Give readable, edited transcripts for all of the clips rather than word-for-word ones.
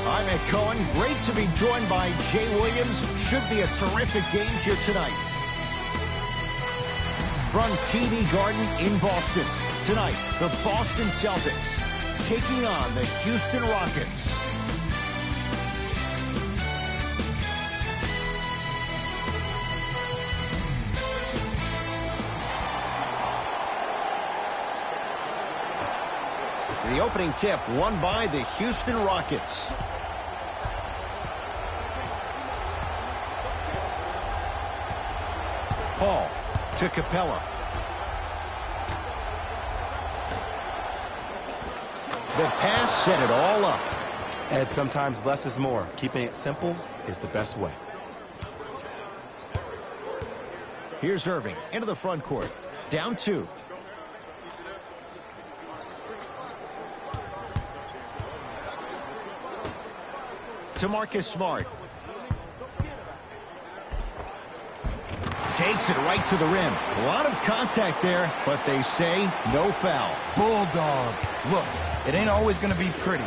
I'm Mick Cohen. Great to be joined by Jay Williams. Should be a terrific game here tonight. From TD Garden in Boston. Tonight, the Boston Celtics taking on the Houston Rockets. The opening tip won by the Houston Rockets. Paul to Capella. The pass set it all up. And sometimes less is more. Keeping it simple is the best way. Here's Irving into the front court. Down 2. To Marcus Smart. Takes it right to the rim. A lot of contact there, but they say no foul. Bulldog. Look, it ain't always going to be pretty,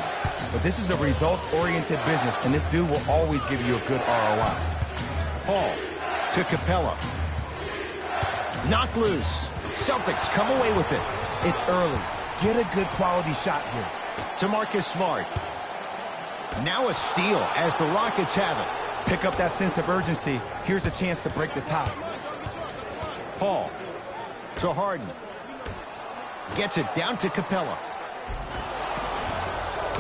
but this is a results-oriented business, and this dude will always give you a good ROI. Paul to Capella. Knocked loose. Celtics come away with it. It's early. Get a good quality shot here. To Marcus Smart. Now a steal as the Rockets have it. Pick up that sense of urgency. Here's a chance to break the tie. Paul to Harden. Gets it down to Capella.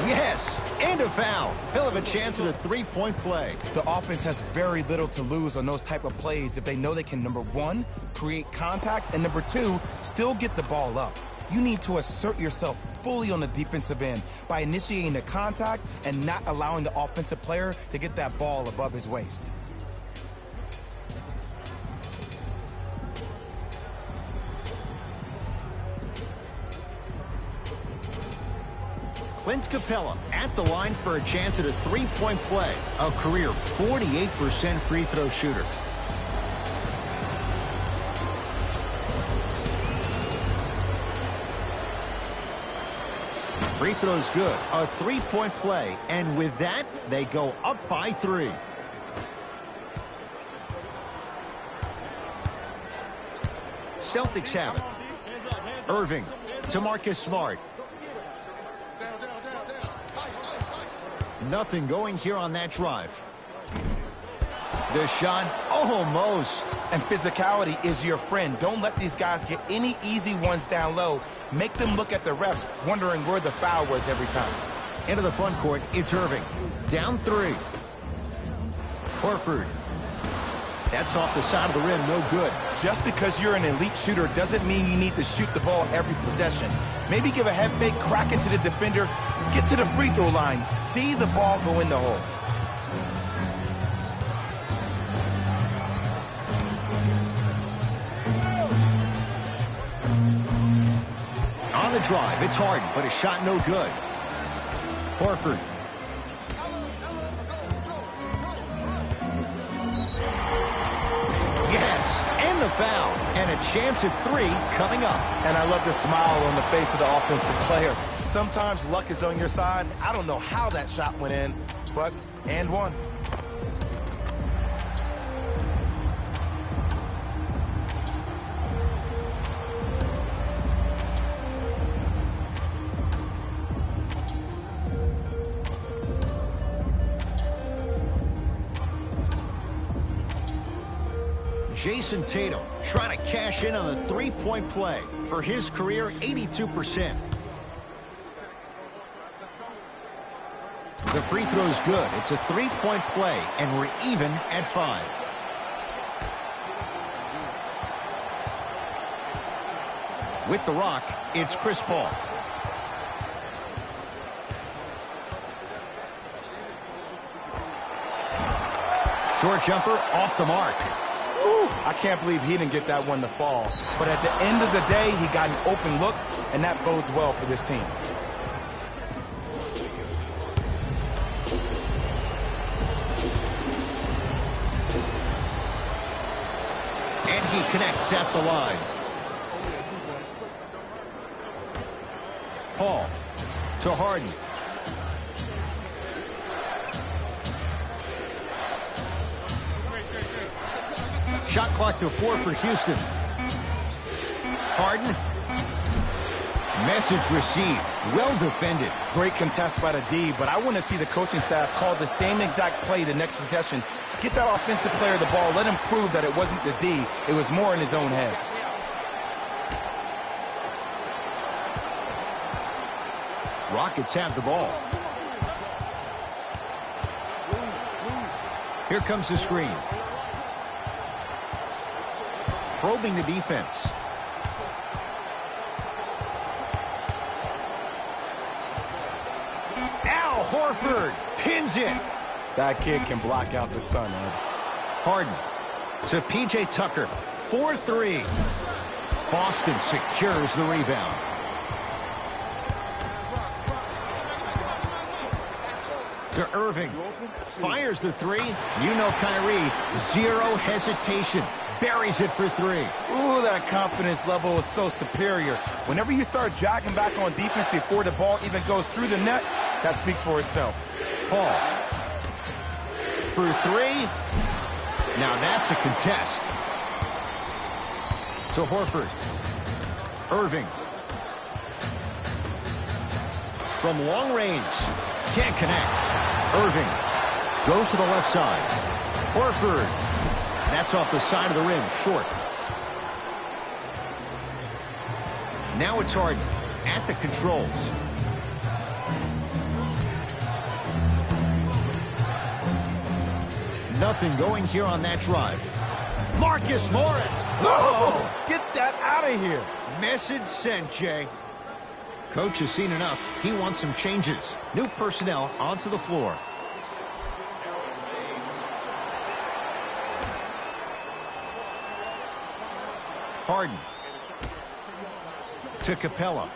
Yes, and a foul. He'll have a chance at a three-point play. The offense has very little to lose on those type of plays if they know they can, number 1, create contact, and number 2, still get the ball up. You need to assert yourself fully on the defensive end by initiating the contact and not allowing the offensive player to get that ball above his waist. Clint Capella at the line for a chance at a three-point play. A career 48% free throw shooter. Free throw's good. A three-point play. And with that, they go up by 3. Celtics have it. Irving to Marcus Smart. Nothing going here on that drive. The shot, almost. And physicality is your friend. Don't let these guys get any easy ones down low. Make them look at the refs, wondering where the foul was every time. Into the front court, it's Irving. Down 3. Horford. That's off the side of the rim, no good. Just because you're an elite shooter doesn't mean you need to shoot the ball every possession. Maybe give a head fake, crack into the defender, get to the free throw line, see the ball go in the hole. On the drive, it's Harden, but a shot no good. Horford. Yes, and the foul. And a chance at 3 coming up. And I love the smile on the face of the offensive player. Sometimes luck is on your side. I don't know how that shot went in, but and one. Jason Tatum trying to cash in on the three-point play. For his career, 82%. The free throw's good. It's a three-point play, and we're even at 5. With the rock, it's Chris Paul. Short jumper off the mark. Ooh, I can't believe he didn't get that one to fall. But at the end of the day, he got an open look, and that bodes well for this team. And he connects at the line. Paul to Harden. Shot clock to 4 for Houston. Harden. Message received. Well defended. Great contest by the D, but I want to see the coaching staff call the same exact play the next possession. Get that offensive player the ball. Let him prove that it wasn't the D. It was more in his own head. Rockets have the ball. Here comes the screen. Probing the defense. Al Horford pins it. That kid can block out the sun, Ed. Harden to P.J. Tucker. 4-3. Boston secures the rebound. To Irving. Fires the three. You know Kyrie. Zero hesitation. Buries it for 3. Ooh, that confidence level is so superior. Whenever you start jogging back on defense before the ball even goes through the net, that speaks for itself. Paul. For 3. Now that's a contest. To Horford. Irving. From long range. Can't connect. Irving goes to the left side. Horford. That's off the side of the rim. Short. Now it's Harden at the controls. Nothing going here on that drive. Marcus Morris. Oh, get that out of here. Message sent, Jay. Coach has seen enough. He wants some changes. New personnel onto the floor. Harden. To Capella.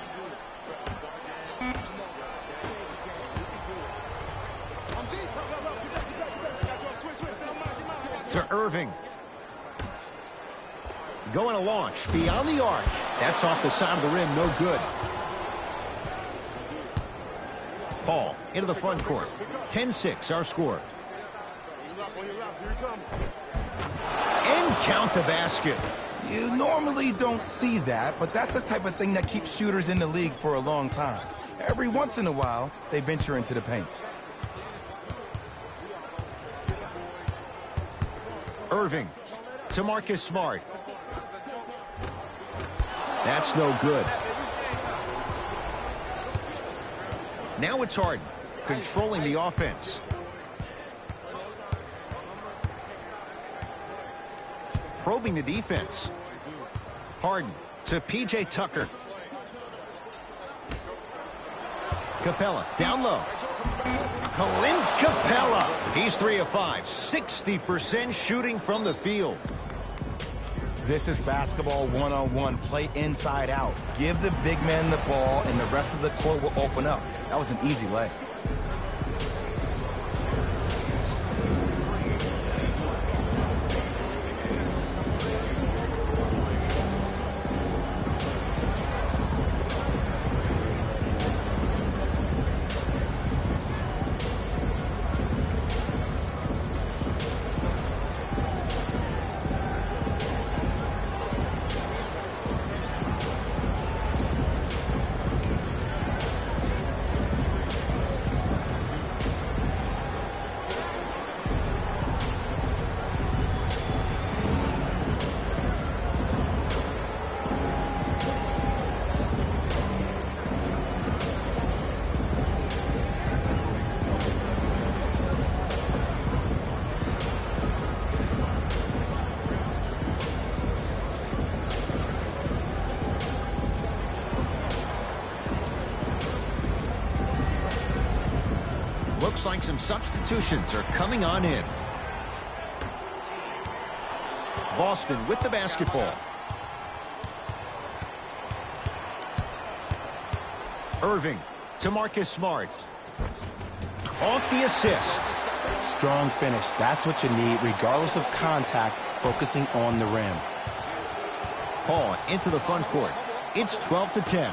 To Irving. Going to launch beyond the arc. That's off the side of the rim. No good. Paul into the front court. 10-6 our score. And count the basket. You normally don't see that, but that's the type of thing that keeps shooters in the league for a long time. Every once in a while, they venture into the paint. Irving to Marcus Smart. That's no good. Now it's Harden controlling the offense. Probing the defense. Harden to P.J. Tucker. Capella down low. Clint Capella. He's 3 of 5. 60% shooting from the field. This is basketball one-on-one. Play inside out. Give the big man the ball, and the rest of the court will open up. That was an easy lay. Looks like some substitutions are coming on in. Boston with the basketball. Irving to Marcus Smart. Off the assist. Strong finish. That's what you need, regardless of contact, focusing on the rim. Paul into the front court. It's 12-10.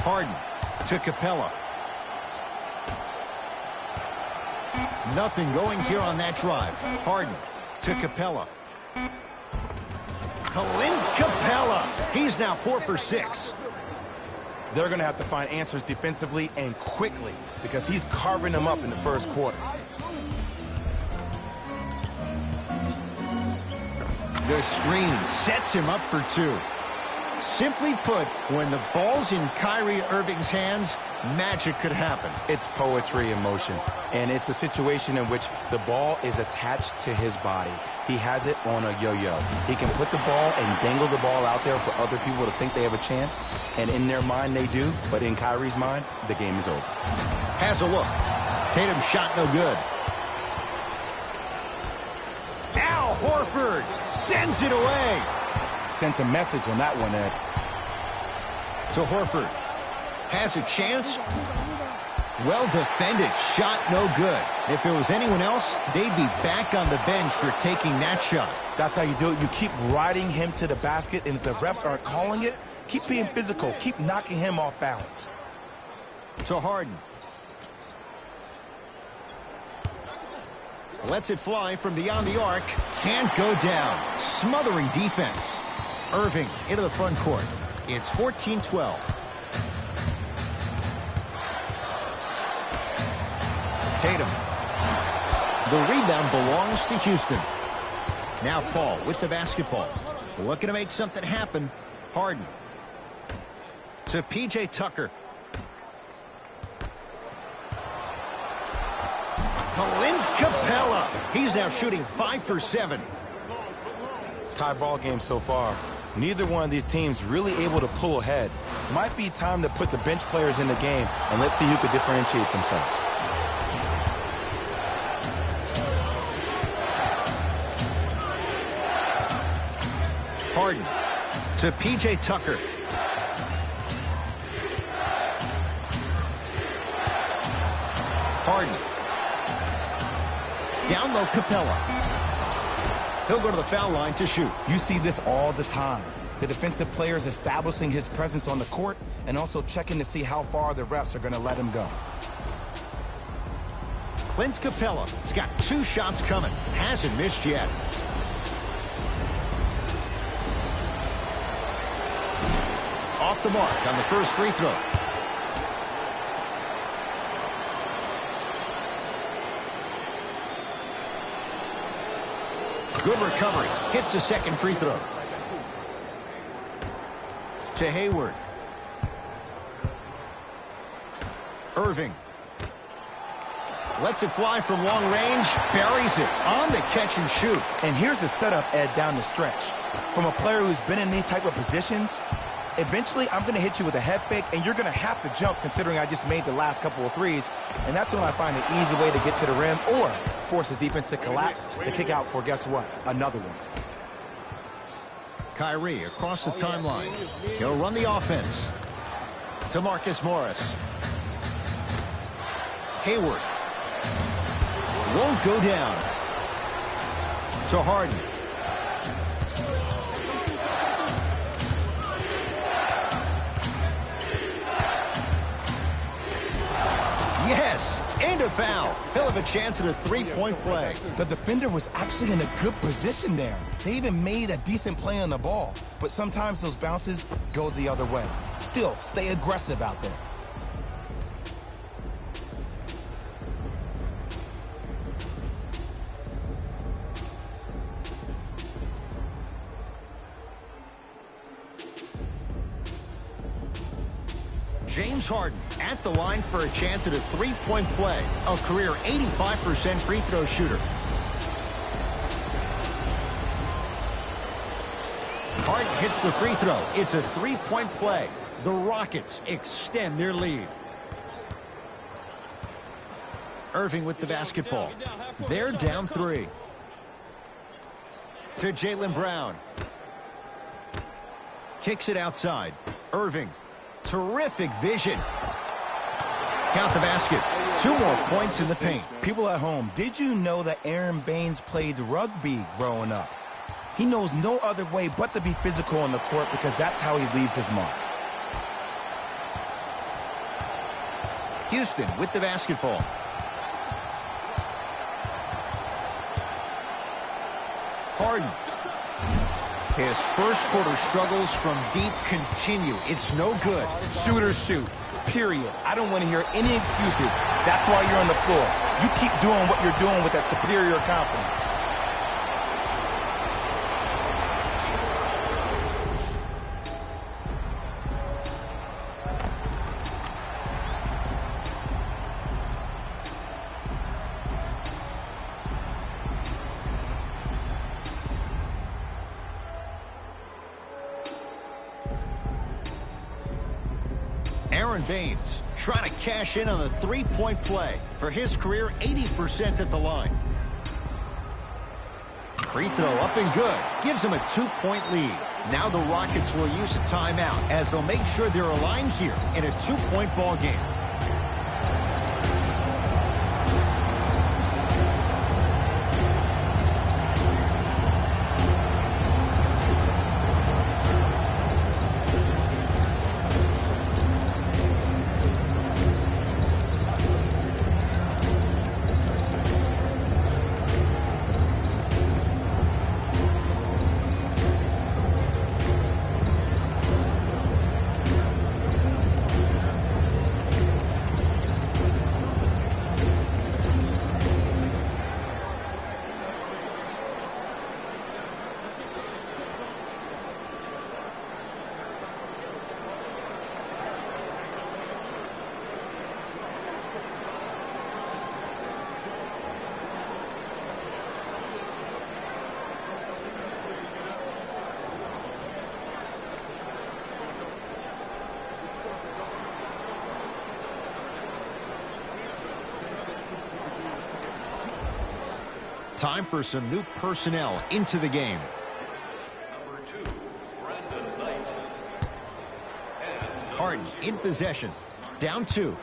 Harden to Capella. Nothing going here on that drive. Harden to Capella. Clint Capella. He's now 4 for 6. They're going to have to find answers defensively and quickly because he's carving them up in the first quarter. The screen sets him up for 2. Simply put, when the ball's in Kyrie Irving's hands, magic could happen. It's poetry in motion, and it's a situation in which the ball is attached to his body. He has it on a yo-yo. He can put the ball and dangle the ball out there for other people to think they have a chance, and in their mind they do, but in Kyrie's mind, the game is over. Has a look. Tatum's shot no good. Al Horford sends it away. Sent a message on that one, Ed. So Horford has a chance. Well defended. Shot no good. If it was anyone else, they'd be back on the bench for taking that shot. That's how you do it. You keep riding him to the basket, and if the refs aren't calling it, keep being physical. Keep knocking him off balance. To Harden. Lets it fly from beyond the arc. Can't go down. Smothering defense. Irving into the front court. It's 14-12. Tatum. The rebound belongs to Houston. Now Paul with the basketball. Looking to make something happen. Harden. To P.J. Tucker. Clint Capella. He's now shooting 5 for 7. Tie ball game so far. Neither one of these teams really able to pull ahead. Might be time to put the bench players in the game, and let's see who could differentiate themselves. Harden to P.J. Tucker. Harden. Down low, Capella. He'll go to the foul line to shoot. You see this all the time. The defensive players establishing his presence on the court and also checking to see how far the refs are going to let him go. Clint Capella has got 2 shots coming. Hasn't missed yet. Off the mark on the first free throw. Good recovery. Hits the second free throw. To Hayward. Irving. Lets it fly from long range. Buries it on the catch and shoot. And here's a setup, Ed, down the stretch. From a player who's been in these type of positions, eventually I'm going to hit you with a head fake, and you're going to have to jump considering I just made the last couple of threes. And that's when I find an easy way to get to the rim or force the defense to collapse to kick out for, guess what, another one. Kyrie across the timeline. He'll run the offense. To Marcus Morris. Hayward. Won't go down. To Harden. Yes, and a foul. He'll have a chance at a three-point play. The defender was actually in a good position there. They even made a decent play on the ball, but sometimes those bounces go the other way. Still, stay aggressive out there. James Harden at the line for a chance at a three-point play. A career 85% free throw shooter. Harden hits the free throw. It's a three-point play. The Rockets extend their lead. Irving with the basketball. They're down 3. To Jaylen Brown. Kicks it outside. Irving. Terrific vision. Count the basket. 2 more points in the paint. People at home, did you know that Aaron Baines played rugby growing up? He knows no other way but to be physical on the court because that's how he leaves his mark. Houston with the basketball. Harden. His first quarter struggles from deep continue. It's no good. Shooters shoot, period. I don't want to hear any excuses. That's why you're on the floor. You keep doing what you're doing with that superior confidence. Aaron Baines trying to cash in on the three-point play. For his career, 80% at the line. Free throw up and good. Gives him a 2-point lead. Now the Rockets will use a timeout as they'll make sure they're aligned here in a 2-point ball game. Time for some new personnel into the game. Harden in possession. Down 2.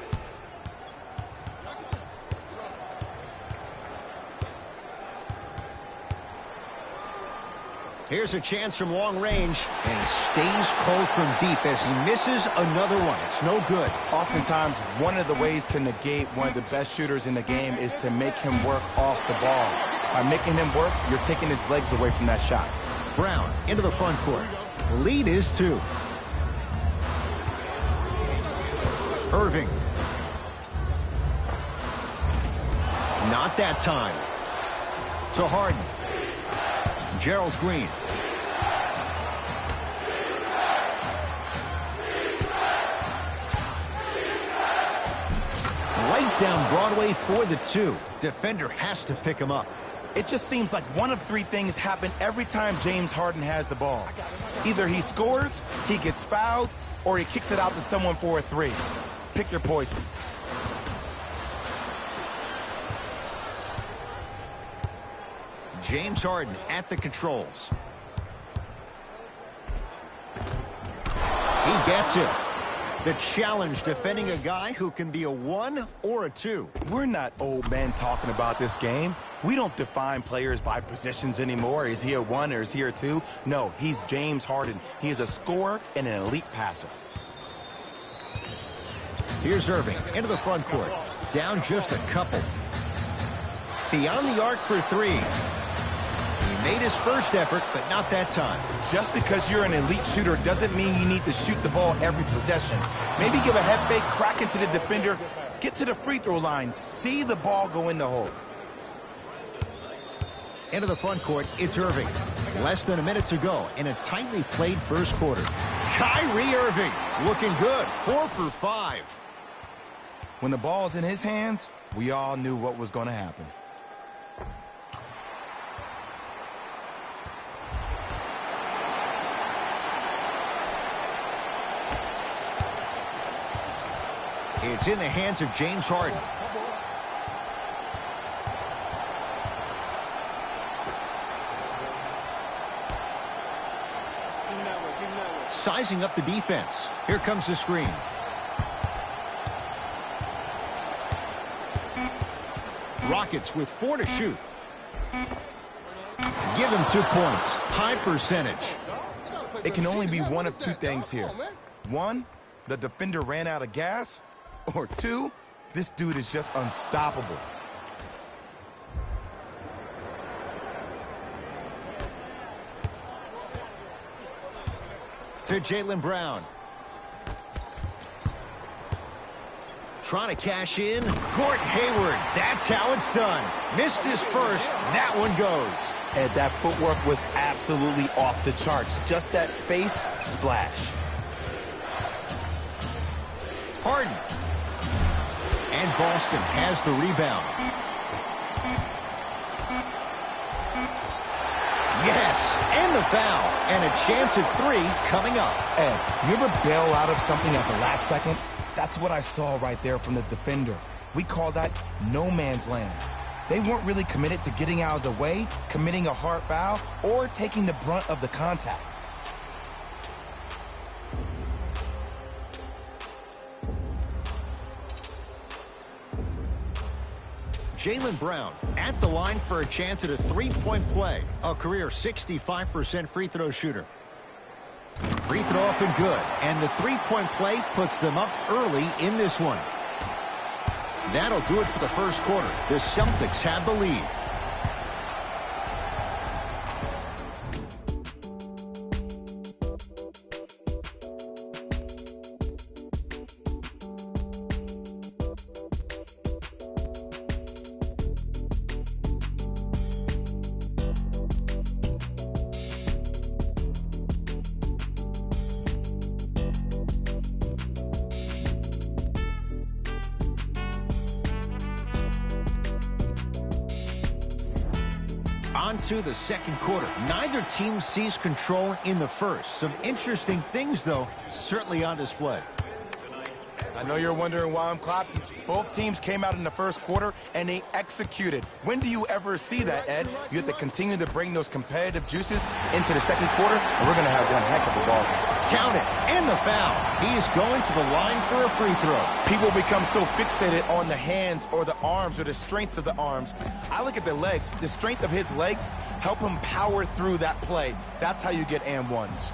Here's a chance from long range, and stays cold from deep as he misses another one. It's no good. Oftentimes, one of the ways to negate one of the best shooters in the game is to make him work off the ball. By making him work, you're taking his legs away from that shot. Brown into the front court. Lead is 2. Irving. Not that time. To Harden. Gerald Green. Right down Broadway for the 2. Defender has to pick him up. It just seems like one of 3 things happen every time James Harden has the ball. Either he scores, he gets fouled, or he kicks it out to someone for a 3. Pick your poison. James Harden at the controls. He gets it. The challenge defending a guy who can be a 1 or a 2. We're not old men talking about this game. We don't define players by positions anymore. Is he a 1 or is he a 2? No, he's James Harden. He is a scorer and an elite passer. Here's Irving into the front court. Down just a couple. Beyond the arc for 3. He made his first effort, but not that time. Just because you're an elite shooter doesn't mean you need to shoot the ball every possession. Maybe give a head fake, crack into the defender, get to the free throw line, see the ball go in the hole. Into the front court, it's Irving. Less than a minute to go in a tightly played first quarter. Kyrie Irving looking good, 4 for 5. When the ball's in his hands, we all knew what was going to happen. It's in the hands of James Harden. Sizing up the defense. Here comes the screen. Rockets with 4 to shoot. Give him 2 points. High percentage. It can only be one of 2 things here. 1, the defender ran out of gas. Or 2, This dude is just unstoppable. To Jaylen Brown. Trying to cash in. Gordon Hayward. That's how it's done. Missed his first. That one goes. And that footwork was absolutely off the charts. Just that space, splash. Harden. And Boston has the rebound. Yes, and the foul. And a chance at 3 coming up. Ed, you ever bail out of something at the last second? That's what I saw right there from the defender. We call that no man's land. They weren't really committed to getting out of the way, committing a hard foul, or taking the brunt of the contact. Jaylen Brown at the line for a chance at a three-point play. A career 65% free throw shooter. Free throw up and good. And the three-point play puts them up early in this one. That'll do it for the first quarter. The Celtics have the lead. On to the second quarter. Neither team sees control in the first. Some interesting things, though, certainly on display. I know you're wondering why I'm clapping. Both teams came out in the first quarter, and they executed. When do you ever see that, Ed? You have to continue to bring those competitive juices into the second quarter, and we're going to have one heck of a ball game. Count it, and the foul. He is going to the line for a free throw. People become so fixated on the hands or the arms or the strengths of the arms. I look at the legs. The strength of his legs help him power through that play. That's how you get and ones.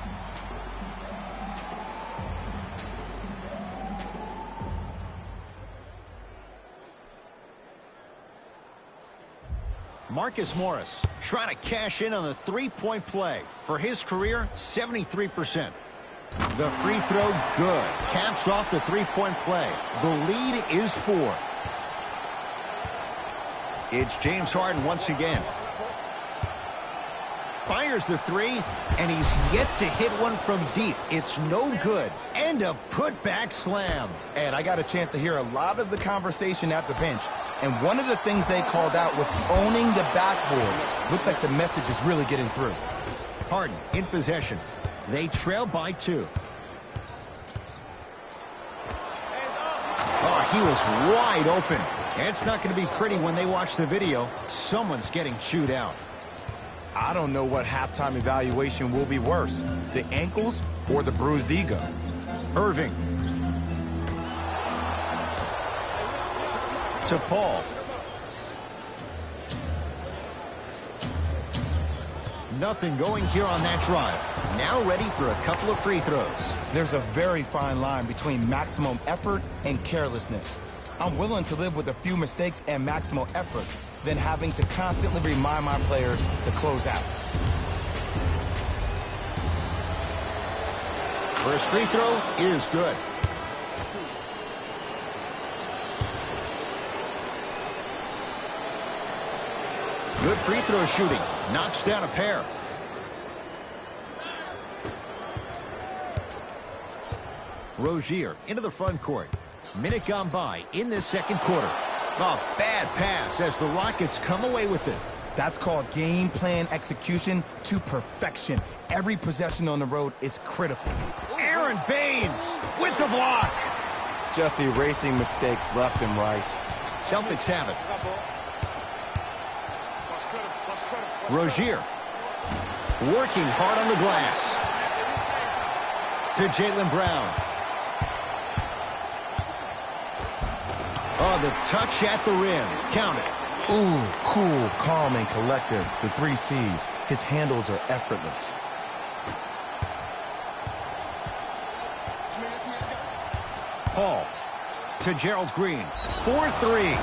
Marcus Morris trying to cash in on the three-point play. For his career, 73%. The free throw, good. Caps off the three-point play. The lead is 4. It's James Harden once again. Fires the 3, and he's yet to hit one from deep. It's no good. And a putback slam. And I got a chance to hear a lot of the conversation at the bench. And one of the things they called out was owning the backboards. Looks like the message is really getting through. Harden in possession. They trail by 2. Oh, he was wide open. It's not going to be pretty when they watch the video. Someone's getting chewed out. I don't know what halftime evaluation will be worse, the ankles or the bruised ego. Irving. To Paul. Nothing going here on that drive. Now ready for a couple of free throws. There's a very fine line between maximum effort and carelessness. I'm willing to live with a few mistakes and maximal effort than having to constantly remind my players to close out. First free throw is good. Good free throw shooting. Knocks down a pair. Rozier into the front court. Minute gone by in this second quarter. A bad pass as the Rockets come away with it. That's called game plan execution to perfection. Every possession on the road is critical. Aaron Baines with the block. Just erasing mistakes left and right. Celtics have it. Rozier working hard on the glass. To Jaylen Brown. Oh, the touch at the rim. Count it. Ooh, cool, calm, and collective. The 3 C's. His handles are effortless. Paul to Gerald Green. 4-3.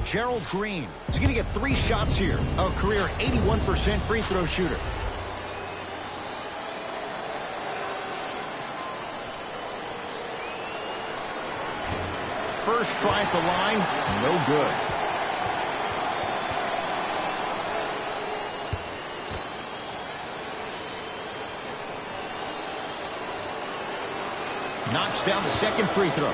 Gerald Green is going to get 3 shots here. A career 81% free throw shooter. First try at the line, no good. Knocks down the second free throw.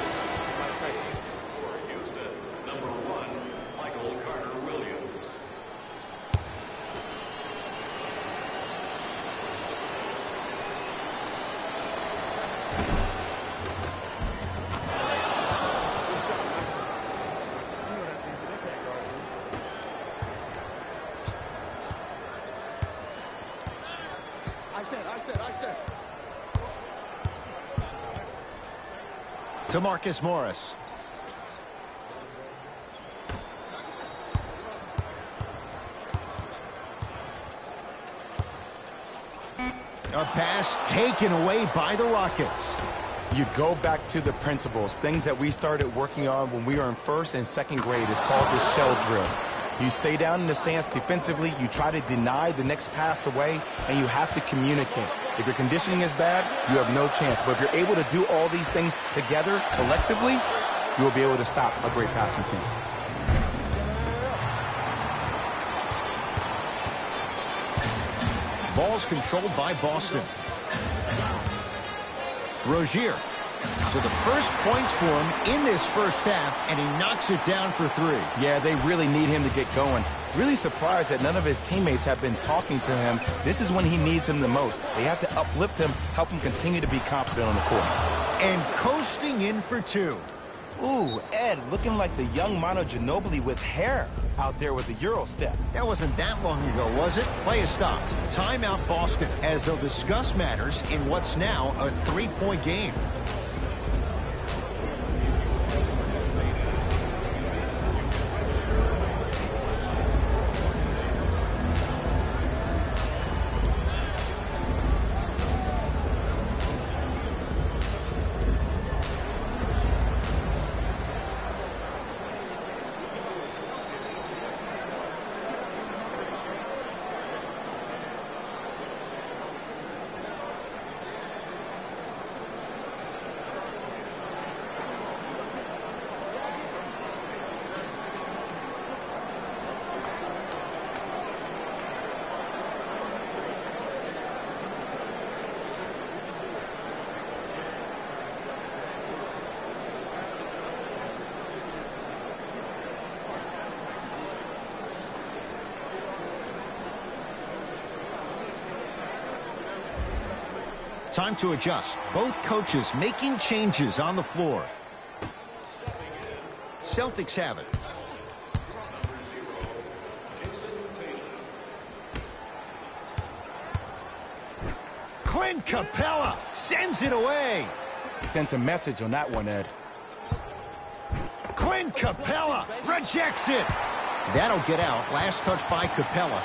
To Marcus Morris. A pass taken away by the Rockets. You go back to the principles, things that we started working on when we were in first and second grade. It's called the shell drill. You stay down in the stance defensively, you try to deny the next pass away, and you have to communicate. If your conditioning is bad, you have no chance. But if you're able to do all these things together, collectively, you will be able to stop a great passing team. Ball's controlled by Boston. Rozier. So the first points for him in this first half, and he knocks it down for 3. Yeah, they really need him to get going. Really surprised that none of his teammates have been talking to him. This is when he needs him the most. They have to uplift him, help him continue to be confident on the court. And coasting in for 2. Ooh, Ed, looking like the young Manu Ginobili with hair out there with the Euro step. That wasn't that long ago, was it? Play is stopped. Timeout Boston, as they'll discuss matters in what's now a 3-point game. Time to adjust. Both coaches making changes on the floor. Celtics have it. Clint Capella sends it away. Sent a message on that one, Ed. Clint Capella rejects it. That'll get out. Last touch by Capella.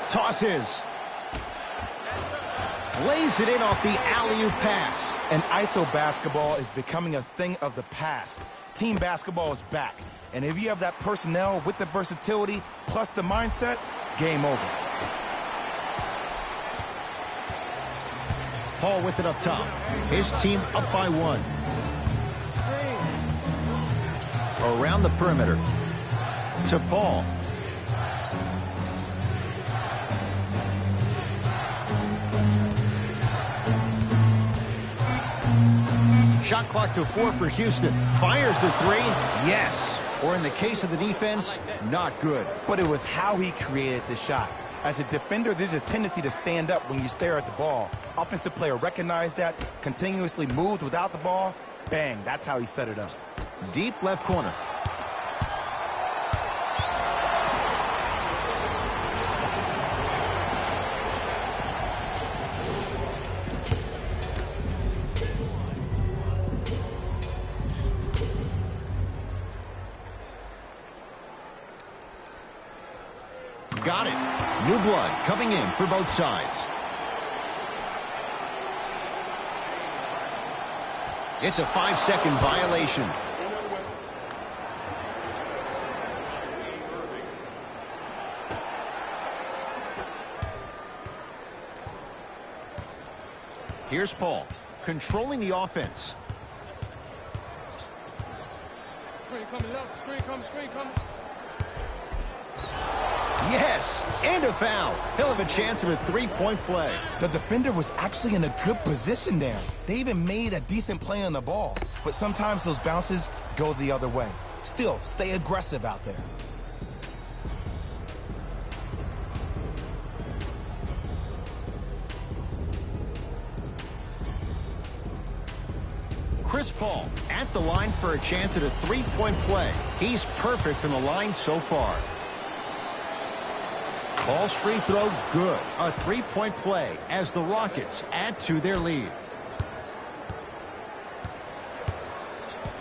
Tosses. Lays it in off the alley-oop pass. And ISO basketball is becoming a thing of the past. Team basketball is back. And if you have that personnel with the versatility plus the mindset, game over. Paul with it up top. His team up by 1. Around the perimeter. To Paul. Shot clock to 4 for Houston. Fires the 3. Yes. Or in the case of the defense, not good. But it was how he created the shot. As a defender, there's a tendency to stand up when you stare at the ball. Offensive player recognized that, continuously moved without the ball. Bang, that's how he set it up. Deep left corner. got it. New blood coming in for both sides. It's a 5-second violation. Here's Paul, controlling the offense. Screen coming left, screen coming. Yes, and a foul. He'll have a chance at a three-point play. The defender was actually in a good position there. They even made a decent play on the ball, but sometimes those bounces go the other way. Still, stay aggressive out there. Chris Paul at the line for a chance at a three-point play. He's perfect from the line so far. Paul's free throw good. A three-point play as the Rockets add to their lead.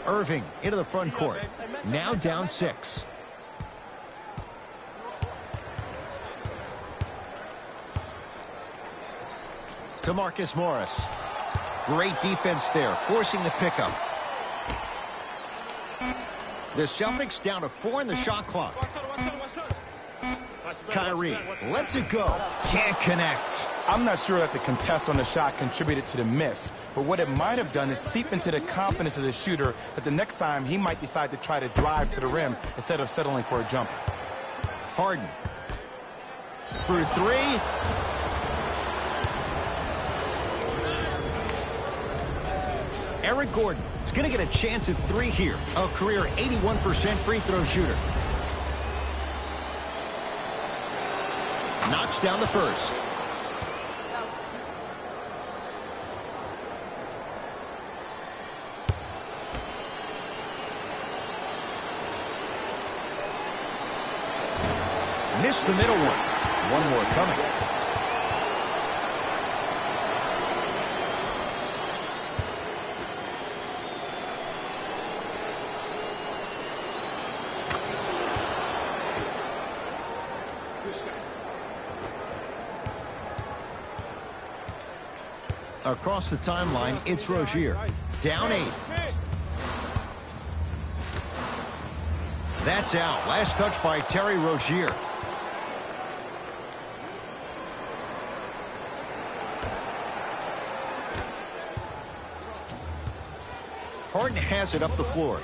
Irving into the front court. Now down 6. To Marcus Morris. Great defense there, forcing the pickup. The Celtics down to 4 in the shot clock. Kyrie lets it go. Can't connect. I'm not sure that the contest on the shot contributed to the miss, but what it might have done is seep into the confidence of the shooter that the next time he might decide to try to drive to the rim instead of settling for a jumper. Harden. For 3. Eric Gordon is going to get a chance at 3 here. A career 81% free throw shooter. Knocks down the first. Missed the middle one. One more coming. Across the timeline, it's Rozier. Down 8. That's out. Last touch by Terry Rozier. Harden has it up the floor.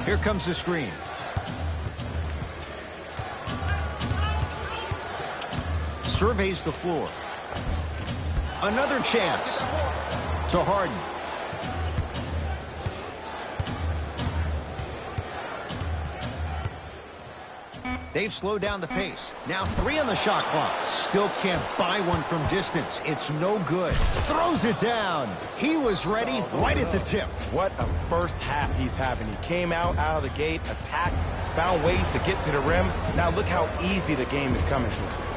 Here comes the screen. Surveys the floor. Another chance to Harden. They've slowed down the pace. Now 3 on the shot clock. Still can't buy one from distance. It's no good. Throws it down. He was ready right at the tip. What a first half he's having. He came out of the gate, attacked, found ways to get to the rim. Now look how easy the game is coming to him.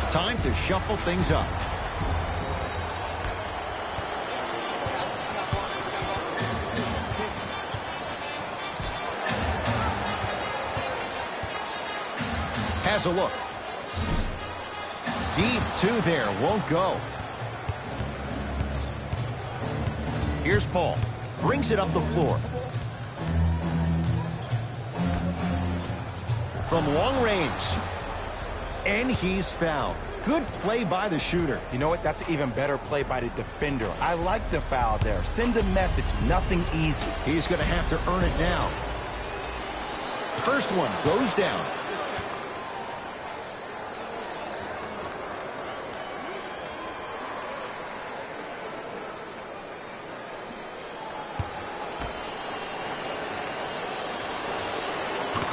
Time to shuffle things up. Has a look. Deep 2 there. Won't go. Here's Paul. Brings it up the floor. from long range. And he's fouled. Good play by the shooter. You know what? That's an even better play by the defender. I like the foul there. Send a message. Nothing easy. He's going to have to earn it now. First one goes down.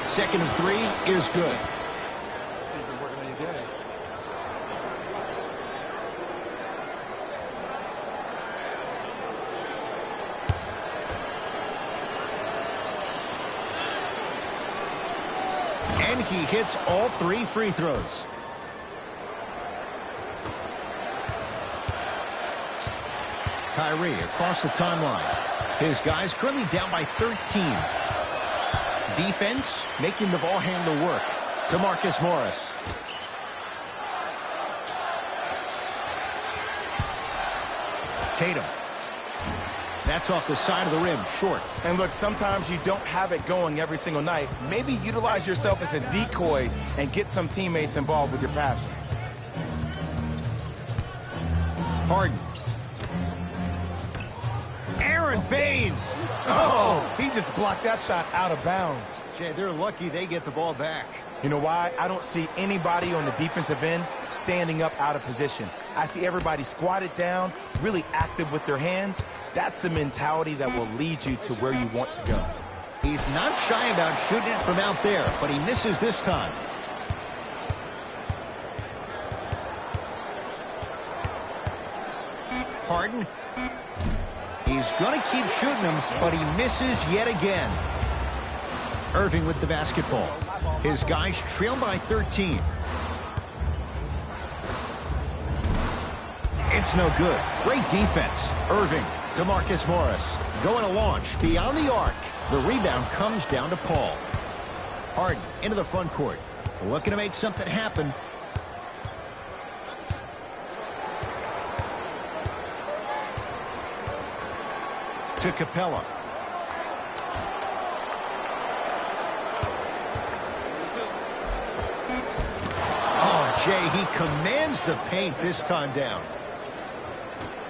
Second and 3 is good. And he hits all 3 free throws. Kyrie across the timeline. His guys currently down by 13. Defense making the ball handler work. To Marcus Morris. Tatum. That's off the side of the rim, short. And look, sometimes you don't have it going every single night. Maybe utilize yourself as a decoy and get some teammates involved with your passing. Harden. Aaron Baines. Oh, he just blocked that shot out of bounds. Jay, they're lucky they get the ball back. You know why? I don't see anybody on the defensive end standing up out of position. I see everybody squatted down, really active with their hands. That's the mentality that will lead you to where you want to go. He's not shy about shooting it from out there, but he misses this time. Harden. He's going to keep shooting him, but he misses yet again. Irving with the basketball. His guys trail by 13. It's no good. Great defense. Irving to Marcus Morris. Going to launch beyond the arc. The rebound comes down to Paul. Harden into the front court. Looking to make something happen. To Capella. Oh, Jay, he commands the paint this time down.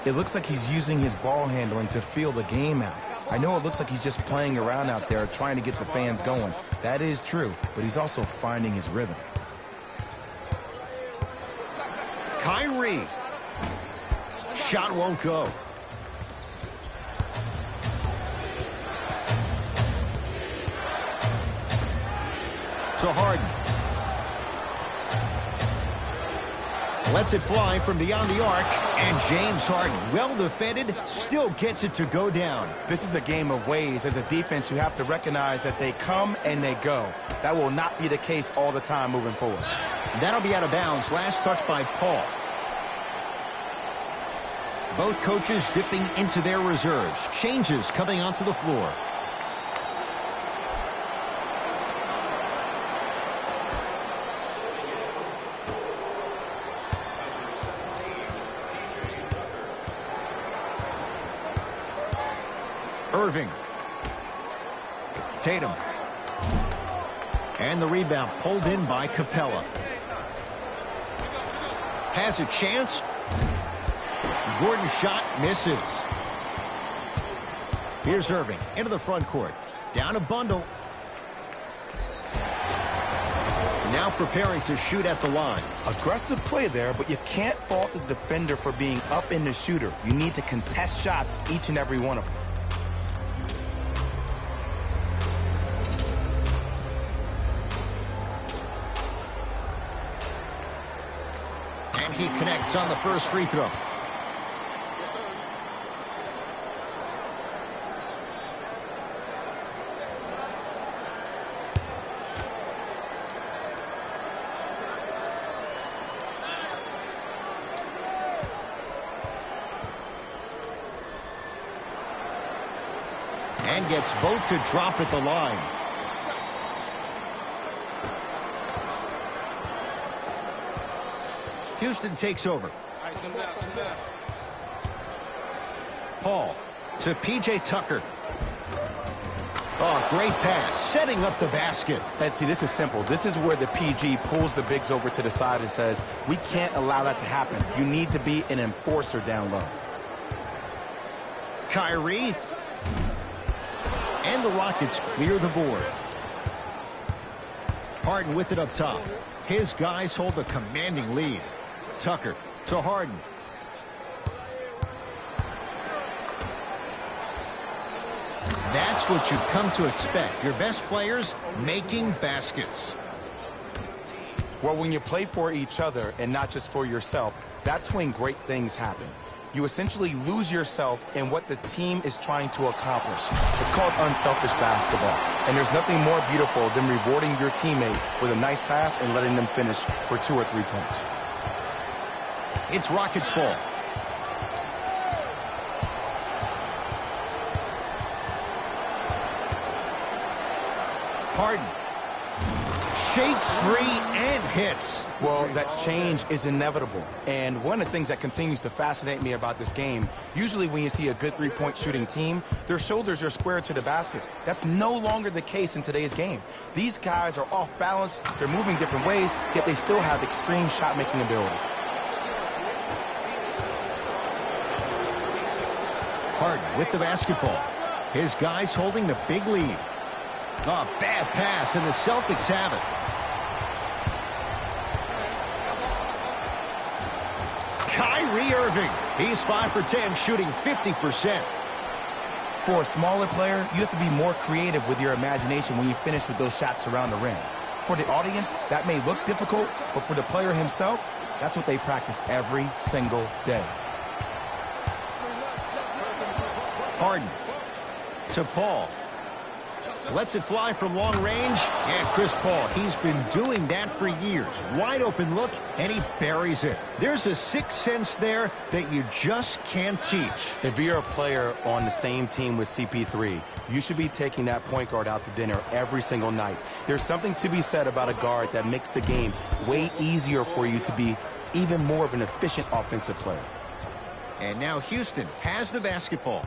It looks like he's using his ball handling to feel the game out. I know it looks like he's just playing around out there trying to get the fans going. That is true, but he's also finding his rhythm. Kyrie. Shot won't go. To Harden. Lets it fly from beyond the arc, and James Harden, well defended, still gets it to go down. This is a game of ways. As a defense, you have to recognize that they come and they go. That will not be the case all the time moving forward. That'll be out of bounds. Last touch by Paul. Both coaches dipping into their reserves. Changes coming onto the floor. Irving. Tatum. And the rebound pulled in by Capella. Has a chance. Gordon's shot misses. Here's Irving into the front court. Down a bundle. Now preparing to shoot at the line. Aggressive play there, but you can't fault the defender for being up in the shooter. You need to contest shots, each and every one of them. And he connects on the first free throw. And gets both to drop at the line. Houston takes over. Paul to P.J. Tucker. Oh, great pass, setting up the basket. And see, this is simple. This is where the PG pulls the bigs over to the side and says, we can't allow that to happen. You need to be an enforcer down low. Kyrie. And the Rockets clear the board. Harden with it up top. His guys hold a commanding lead. Tucker to Harden. That's what you've come to expect. Your best players making baskets. Well, when you play for each other and not just for yourself, that's when great things happen. You essentially lose yourself in what the team is trying to accomplish. It's called unselfish basketball. And there's nothing more beautiful than rewarding your teammate with a nice pass and letting them finish for 2 or 3 points. It's Rockets ball. Harden shakes free and hits. Well, that change is inevitable. And one of the things that continues to fascinate me about this game, usually when you see a good three-point shooting team, their shoulders are square to the basket. That's no longer the case in today's game. These guys are off balance, they're moving different ways, yet they still have extreme shot-making ability. Harden with the basketball. His guys holding the big lead. A bad pass, and the Celtics have it. Kyrie Irving. He's 5 for 10, shooting 50%. For a smaller player, you have to be more creative with your imagination when you finish with those shots around the rim. For the audience, that may look difficult, but for the player himself, that's what they practice every single day. Harden to Paul. Lets it fly from long range. And Chris Paul, he's been doing that for years. Wide open look, and he buries it. There's a sixth sense there that you just can't teach. If you're a player on the same team with CP3, you should be taking that point guard out to dinner every single night. There's something to be said about a guard that makes the game way easier for you to be even more of an efficient offensive player. And now Houston has the basketball.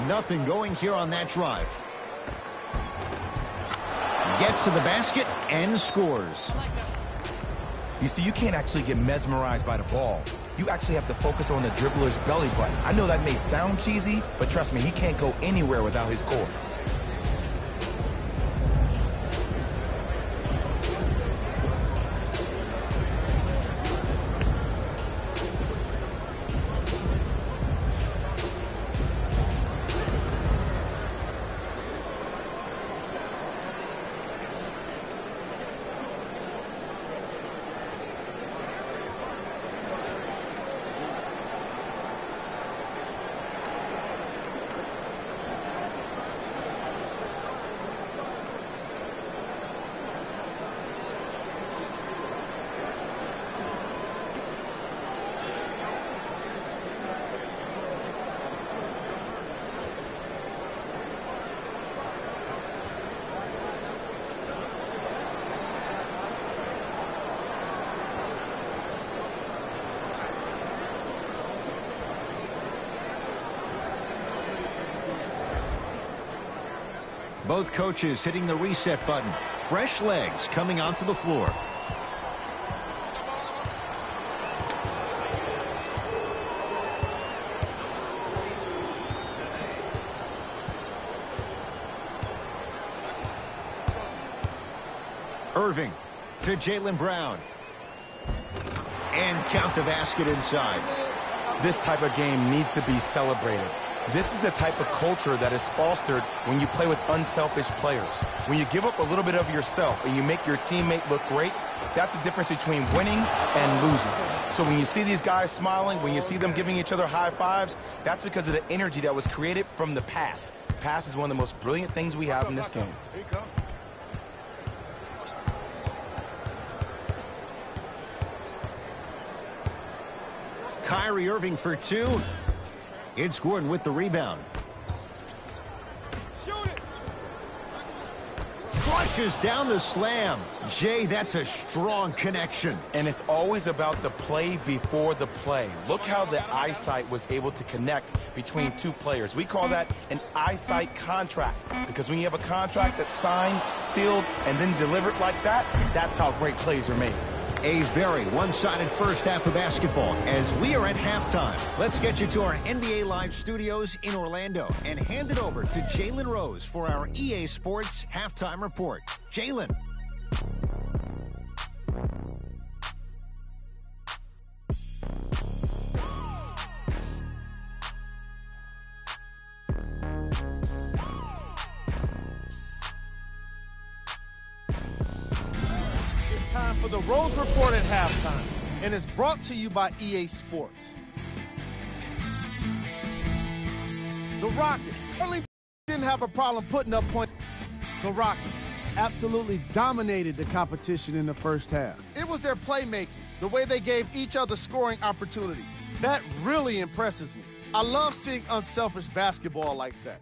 Nothing going here on that drive. Gets to the basket and scores. You see, you can't actually get mesmerized by the ball. You actually have to focus on the dribbler's belly button. I know that may sound cheesy, but trust me, he can't go anywhere without his core. Both coaches hitting the reset button. Fresh legs coming onto the floor. Irving to Jaylen Brown. And count the basket inside. This type of game needs to be celebrated. This is the type of culture that is fostered when you play with unselfish players. When you give up a little bit of yourself and you make your teammate look great, that's the difference between winning and losing. So when you see these guys smiling, when you see them giving each other high fives, that's because of the energy that was created from the pass. Pass is one of the most brilliant things we have in this game. Kyrie Irving for 2. It's Gordon with the rebound. Shoot it. Clutch flushes down the slam. Jay, that's a strong connection. And it's always about the play before the play. Look how the eyesight was able to connect between two players. We call that an eyesight contract, because when you have a contract that's signed, sealed, and then delivered like that, that's how great plays are made. A very one-sided first half of basketball as we are at halftime. Let's get you to our NBA Live studios in Orlando and hand it over to Jalen Rose for our EA Sports Halftime Report. Jalen. Time for the Rose Report at halftime, and it's brought to you by EA Sports. The Rockets certainly didn't have a problem putting up points. The Rockets absolutely dominated the competition in the first half. It was their playmaking, the way they gave each other scoring opportunities. That really impresses me. I love seeing unselfish basketball like that.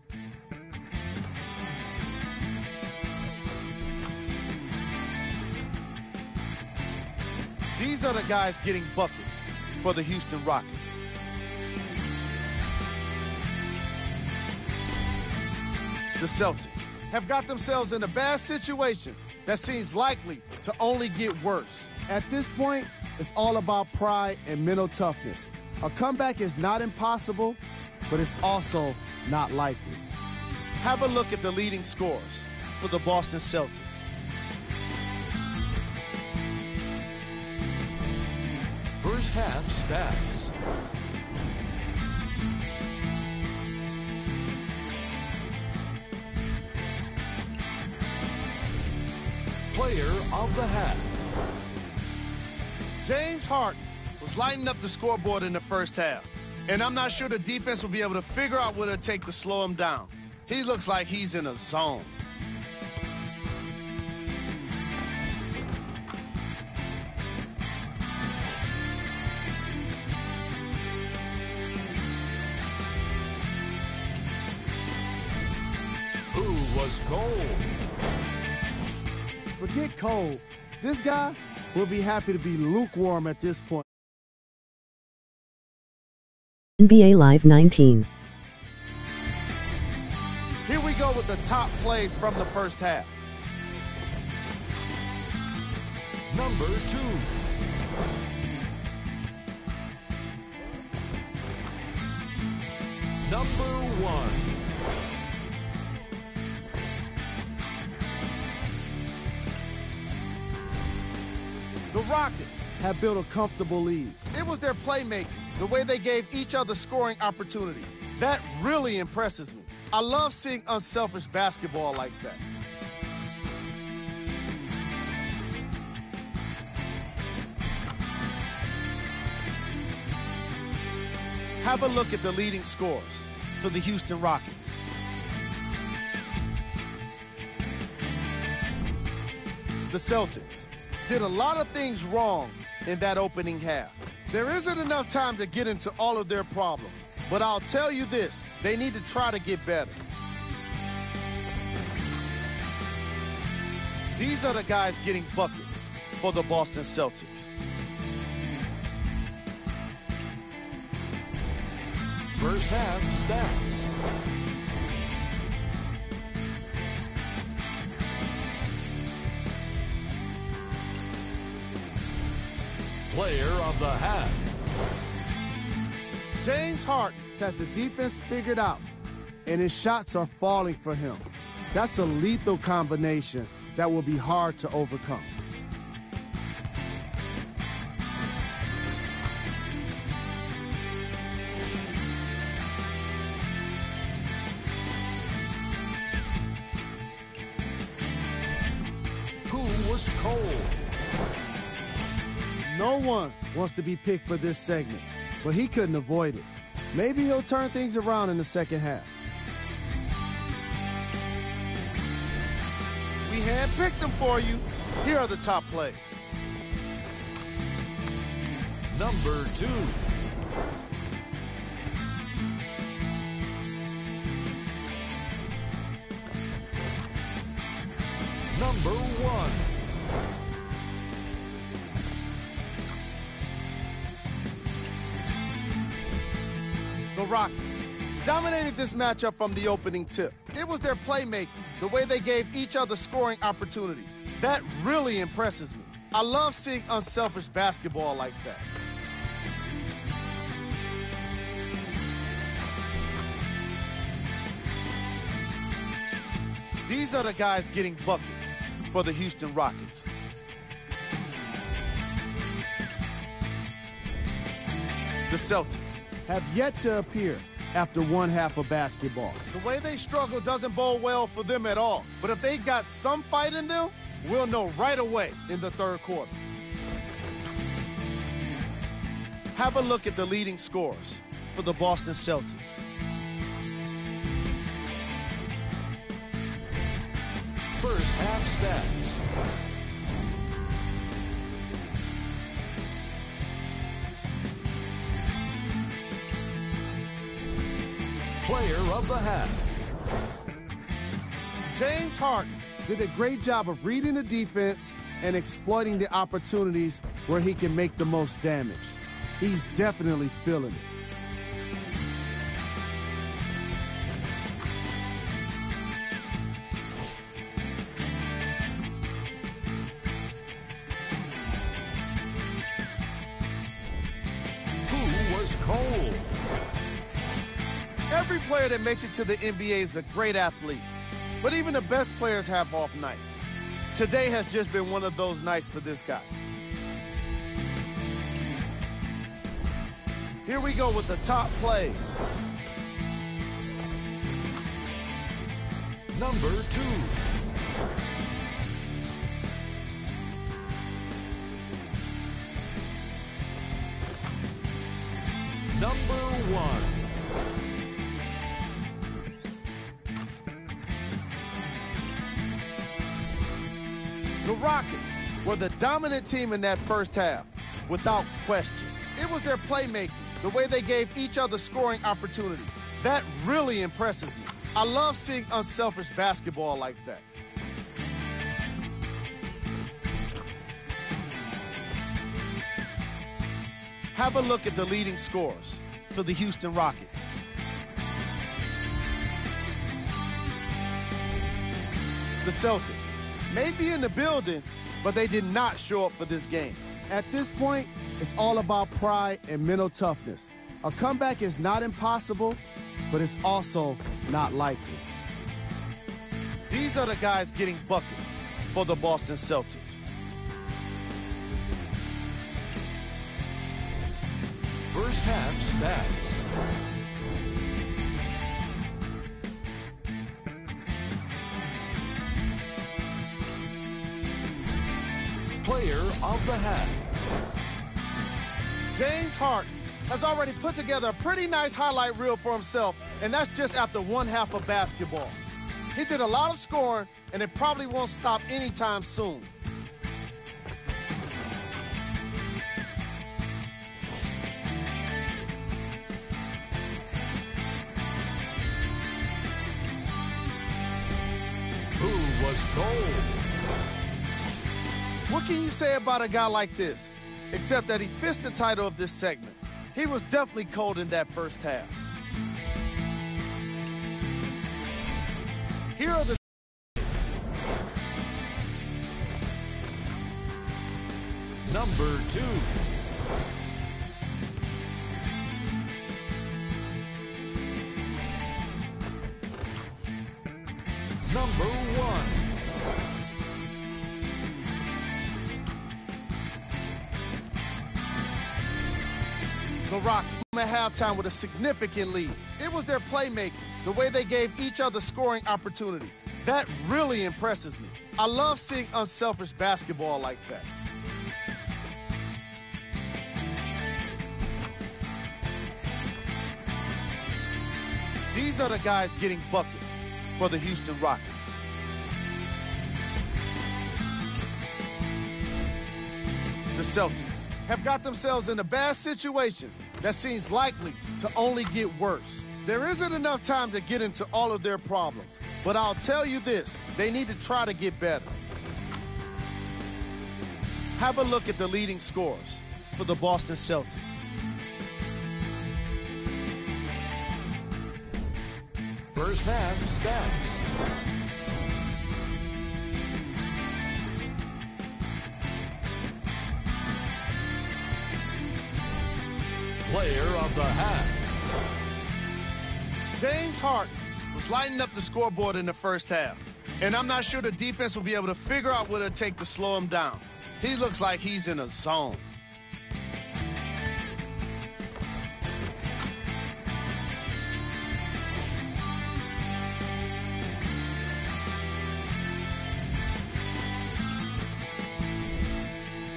These are the guys getting buckets for the Houston Rockets. The Celtics have got themselves in a bad situation that seems likely to only get worse. At this point, it's all about pride and mental toughness. A comeback is not impossible, but it's also not likely. Have a look at the leading scorers for the Boston Celtics. First half stats. Player of the half. James Harden was lighting up the scoreboard in the first half, and I'm not sure the defense will be able to figure out what it'll take to slow him down. He looks like he's in a zone. Who was cold? Forget cold. This guy will be happy to be lukewarm at this point. NBA Live 19. Here we go with the top plays from the first half. Number 2. Number 1. The Rockets have built a comfortable lead. It was their playmaking, the way they gave each other scoring opportunities. That really impresses me. I love seeing unselfish basketball like that. Have a look at the leading scorers for the Houston Rockets. The Celtics did a lot of things wrong in that opening half. There isn't enough time to get into all of their problems, but I'll tell you this, they need to try to get better. These are the guys getting buckets for the Boston Celtics. First half stats. Player of the half. James Harden has the defense figured out, and his shots are falling for him. That's a lethal combination that will be hard to overcome. Who was cold? No one wants to be picked for this segment, but he couldn't avoid it. Maybe he'll turn things around in the second half. We handpicked them for you. Here are the top plays. Number 2. Number 1. The Rockets dominated this matchup from the opening tip. It was their playmaking, the way they gave each other scoring opportunities. That really impresses me. I love seeing unselfish basketball like that. These are the guys getting buckets for the Houston Rockets. The Celtics have yet to appear after one half of basketball. The way they struggle doesn't bode well for them at all. But if they got some fight in them, we'll know right away in the third quarter. Have a look at the leading scorers for the Boston Celtics. First half stats. Player of the half. James Harden did a great job of reading the defense and exploiting the opportunities where he can make the most damage. He's definitely feeling it. Who was cold? Every player that makes it to the NBA is a great athlete, but even the best players have off nights. Today has just been one of those nights for this guy. Here we go with the top plays. Number 2. Number 1. The Rockets were the dominant team in that first half, without question. It was their playmaking, the way they gave each other scoring opportunities. That really impresses me. I love seeing unselfish basketball like that. Have a look at the leading scorers for the Houston Rockets. The Celtics may be in the building, but they did not show up for this game. At this point, it's all about pride and mental toughness. A comeback is not impossible, but it's also not likely. These are the guys getting buckets for the Boston Celtics. First half stats. Player of the half. James Harden has already put together a pretty nice highlight reel for himself, and that's just after one half of basketball. He did a lot of scoring, and it probably won't stop anytime soon. Who was cold? What can you say about a guy like this? Except that he fits the title of this segment. He was definitely cold in that first half. Here are the Number 2. Number 1. The Rockets at halftime with a significant lead. It was their playmaking, the way they gave each other scoring opportunities. That really impresses me. I love seeing unselfish basketball like that. These are the guys getting buckets for the Houston Rockets. The Celtics have got themselves in a bad situation that seems likely to only get worse. There isn't enough time to get into all of their problems, but I'll tell you this, they need to try to get better. Have a look at the leading scorers for the Boston Celtics. First half stats. Player of the half. James Harden was lighting up the scoreboard in the first half, and I'm not sure the defense will be able to figure out what it'll take to slow him down. He looks like he's in a zone.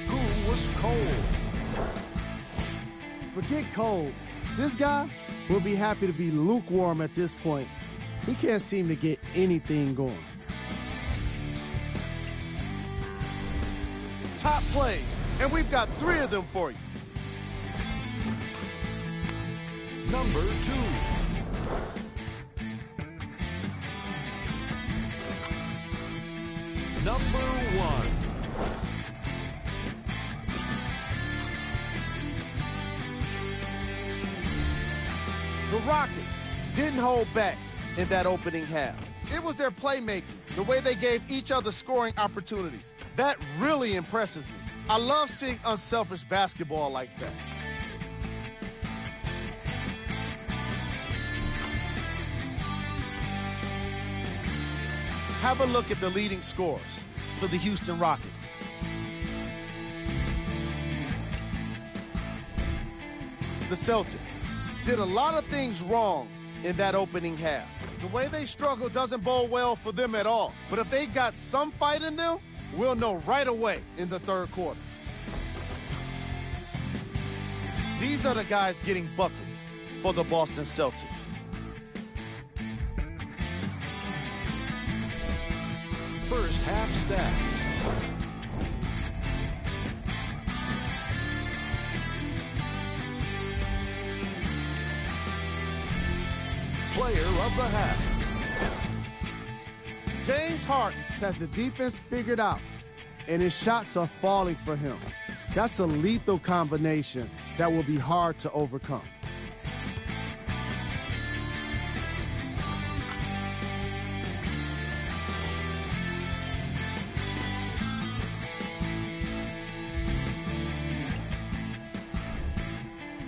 Who was cold? Forget cold. This guy will be happy to be lukewarm at this point. He can't seem to get anything going. Top plays, and we've got 3 of them for you. Number 2. Number 1. The Rockets didn't hold back in that opening half. It was their playmaking, the way they gave each other scoring opportunities. That really impresses me. I love seeing unselfish basketball like that. Have a look at the leading scorers for the Houston Rockets. The Celtics did a lot of things wrong in that opening half. The way they struggle doesn't bode well for them at all. But if they got some fight in them, we'll know right away in the third quarter. These are the guys getting buckets for the Boston Celtics. First half stats. Player of the half. James Harden has the defense figured out, and his shots are falling for him. That's a lethal combination that will be hard to overcome.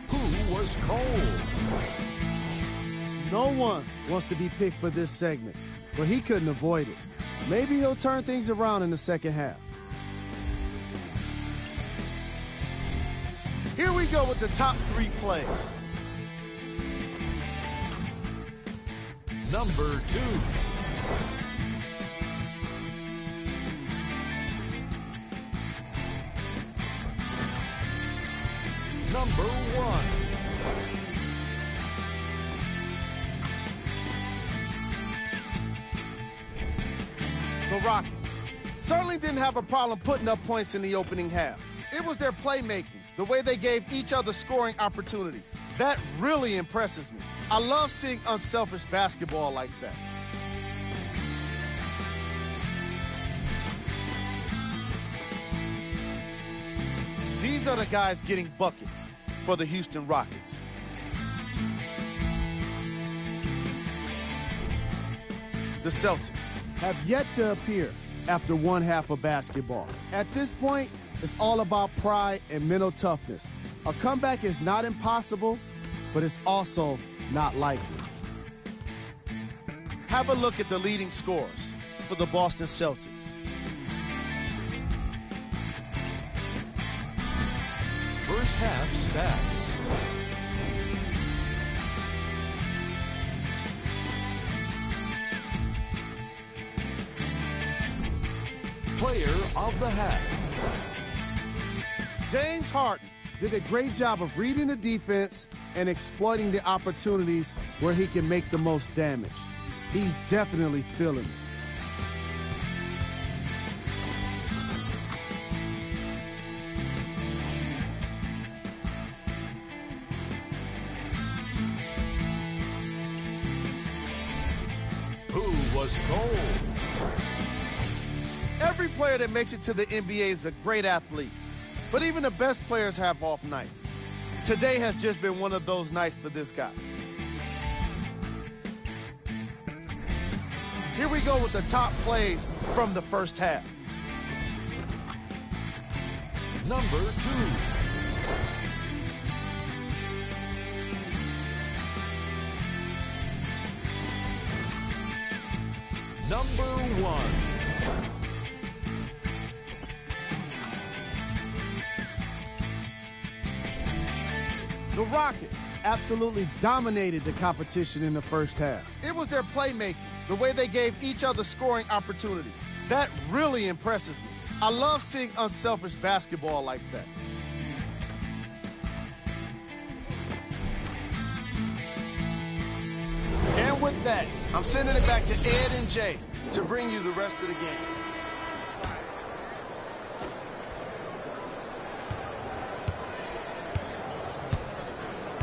Who was cold? No one wants to be picked for this segment, but he couldn't avoid it. Maybe he'll turn things around in the second half. Here we go with the top 3 plays. Number 2. Number 1. The Rockets certainly didn't have a problem putting up points in the opening half. It was their playmaking, the way they gave each other scoring opportunities. That really impresses me. I love seeing unselfish basketball like that. These are the guys getting buckets for the Houston Rockets. The Celtics have yet to appear after one half of basketball. At this point, it's all about pride and mental toughness. A comeback is not impossible, but it's also not likely. Have a look at the leading scorers for the Boston Celtics. First half stats. Player of the half. James Harden did a great job of reading the defense and exploiting the opportunities where he can make the most damage. He's definitely feeling it. Who was cold? Every player that makes it to the NBA is a great athlete. But even the best players have off nights. Today has just been one of those nights for this guy. Here we go with the top plays from the first half. Number 2. Number 1. The Rockets absolutely dominated the competition in the first half. It was their playmaking, the way they gave each other scoring opportunities. That really impresses me. I love seeing unselfish basketball like that. And with that, I'm sending it back to Ed and Jay to bring you the rest of the game.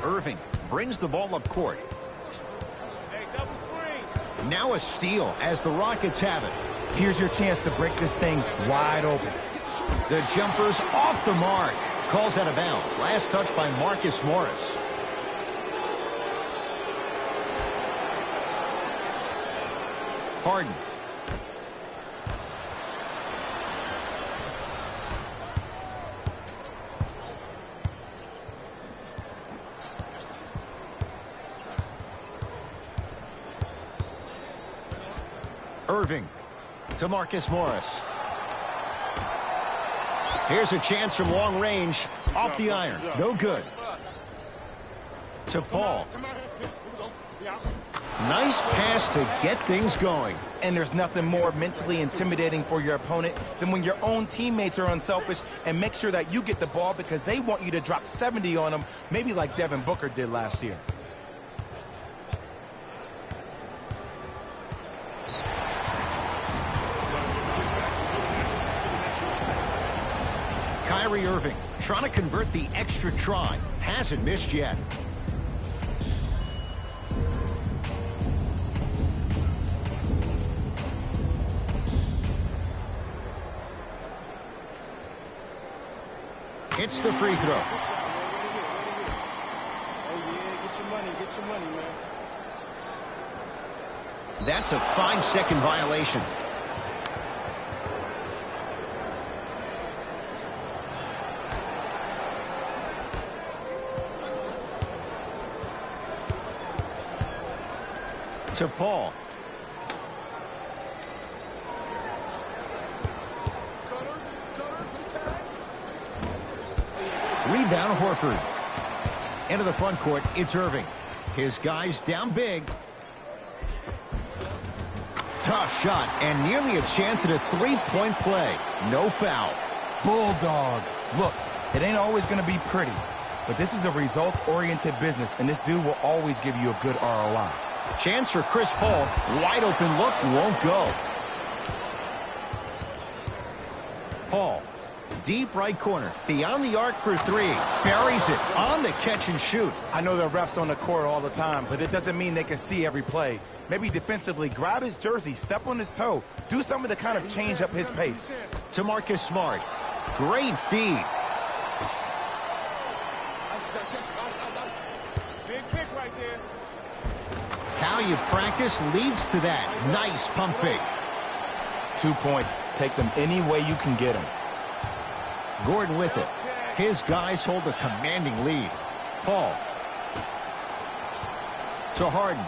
Irving brings the ball up court. Hey, double screen. Now a steal as the Rockets have it. Here's your chance to break this thing wide open. The jumper's off the mark. Calls out of bounds. Last touch by Marcus Morris. Harden. Irving to Marcus Morris. Here's a chance from long range. Off the iron. No good. To Paul. Nice pass to get things going. And there's nothing more mentally intimidating for your opponent than when your own teammates are unselfish and make sure that you get the ball because they want you to drop 70 on them, maybe like Devin Booker did last year. Kyrie Irving trying to convert the extra try. Hasn't missed yet. It's the free throw. Oh, yeah, get your money, man. That's a 5-second violation. To Paul. Rebound, Horford. Into the front court, it's Irving. His guys down big. Tough shot, and nearly a chance at a three-point play. No foul. Bulldog. Look, it ain't always going to be pretty, but this is a results-oriented business, and this dude will always give you a good ROI. Chance for Chris Paul. Wide open look, won't go. Paul. Deep right corner. Beyond the arc for three. Buries it on the catch and shoot. I know the refs on the court all the time, but it doesn't mean they can see every play. Maybe defensively, grab his jersey, step on his toe, do something to kind of change up his pace. To Marcus Smart. Great feed. Big pick right there. How you practice leads to that. Nice pump fake. 2 points. Take them any way you can get them. Gordon with it. His guys hold a commanding lead. Paul. To Harden.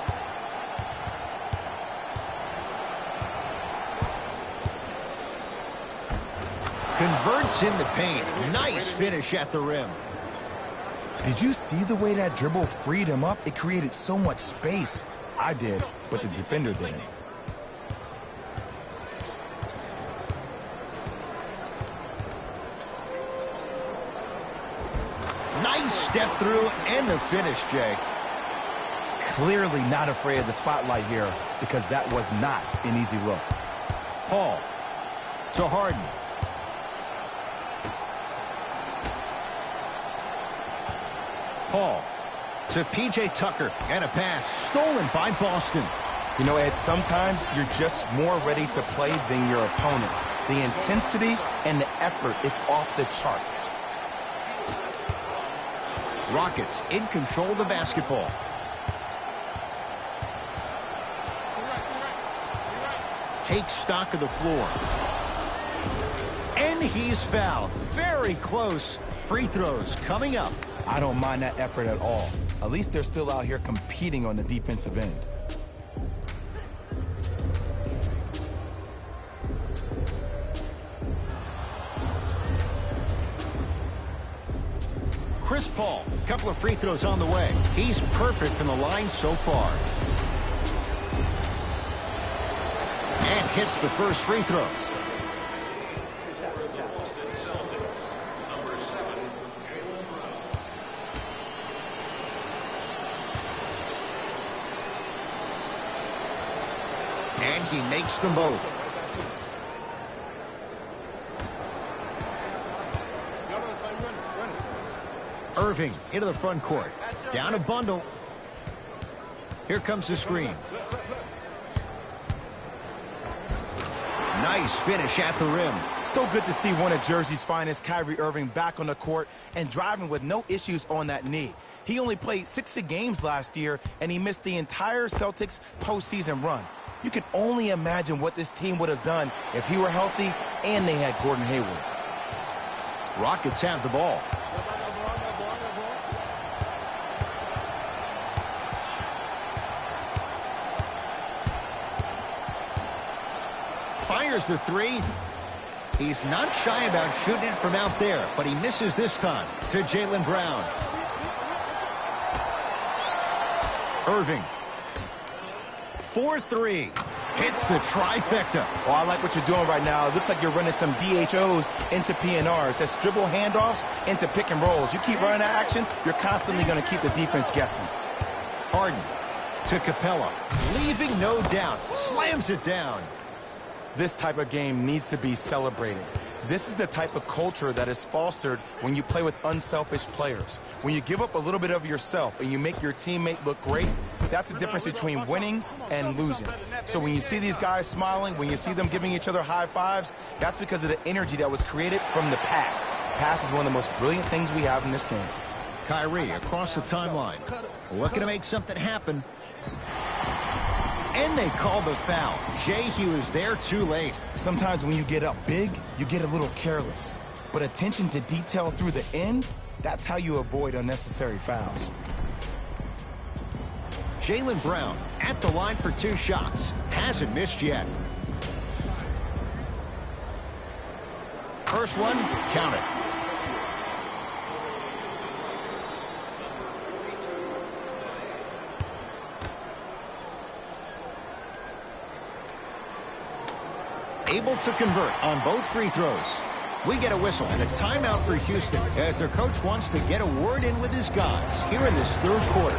Converts in the paint. Nice finish at the rim. Did you see the way that dribble freed him up? It created so much space. I did, but the defender didn't. Nice step through and the finish, Jay. Clearly not afraid of the spotlight here because that was not an easy look. Paul to Harden. Paul to P.J. Tucker, and a pass stolen by Boston. You know, Ed, sometimes you're just more ready to play than your opponent. The intensity and the effort is off the charts. Rockets in control of the basketball. Takes stock of the floor. And he's fouled. Very close. Free throws coming up. I don't mind that effort at all. At least they're still out here competing on the defensive end. Chris Paul, a couple of free throws on the way. He's perfect from the line so far. And hits the first free throw. And he makes them both. Irving into the front court. Down a bundle. Here comes the screen. Nice finish at the rim. So good to see one of Jersey's finest, Kyrie Irving, back on the court and driving with no issues on that knee. He only played 60 games last year, and he missed the entire Celtics postseason run. You can only imagine what this team would have done if he were healthy and they had Gordon Hayward. Rockets have the ball. Fires the three. He's not shy about shooting it from out there, but he misses this time to Jaylen Brown. Irving. 4-3. Hits the trifecta. Oh, I like what you're doing right now. It looks like you're running some DHOs into PNRs. That's dribble handoffs into pick and rolls. You keep running that action, you're constantly going to keep the defense guessing. Harden to Capella. Leaving no doubt. Slams it down. This type of game needs to be celebrated. This is the type of culture that is fostered when you play with unselfish players. When you give up a little bit of yourself and you make your teammate look great, that's the difference between winning and losing. So when you see these guys smiling, when you see them giving each other high fives, that's because of the energy that was created from the pass. Pass is one of the most brilliant things we have in this game. Kyrie across the timeline. Looking to make something happen. And they call the foul. He was there too late. Sometimes when you get up big, you get a little careless. But attention to detail through the end, that's how you avoid unnecessary fouls. Jaylen Brown at the line for 2 shots. Hasn't missed yet. First one, count it. Able to convert on both free throws. We get a whistle and a timeout for Houston as their coach wants to get a word in with his guys here in this third quarter.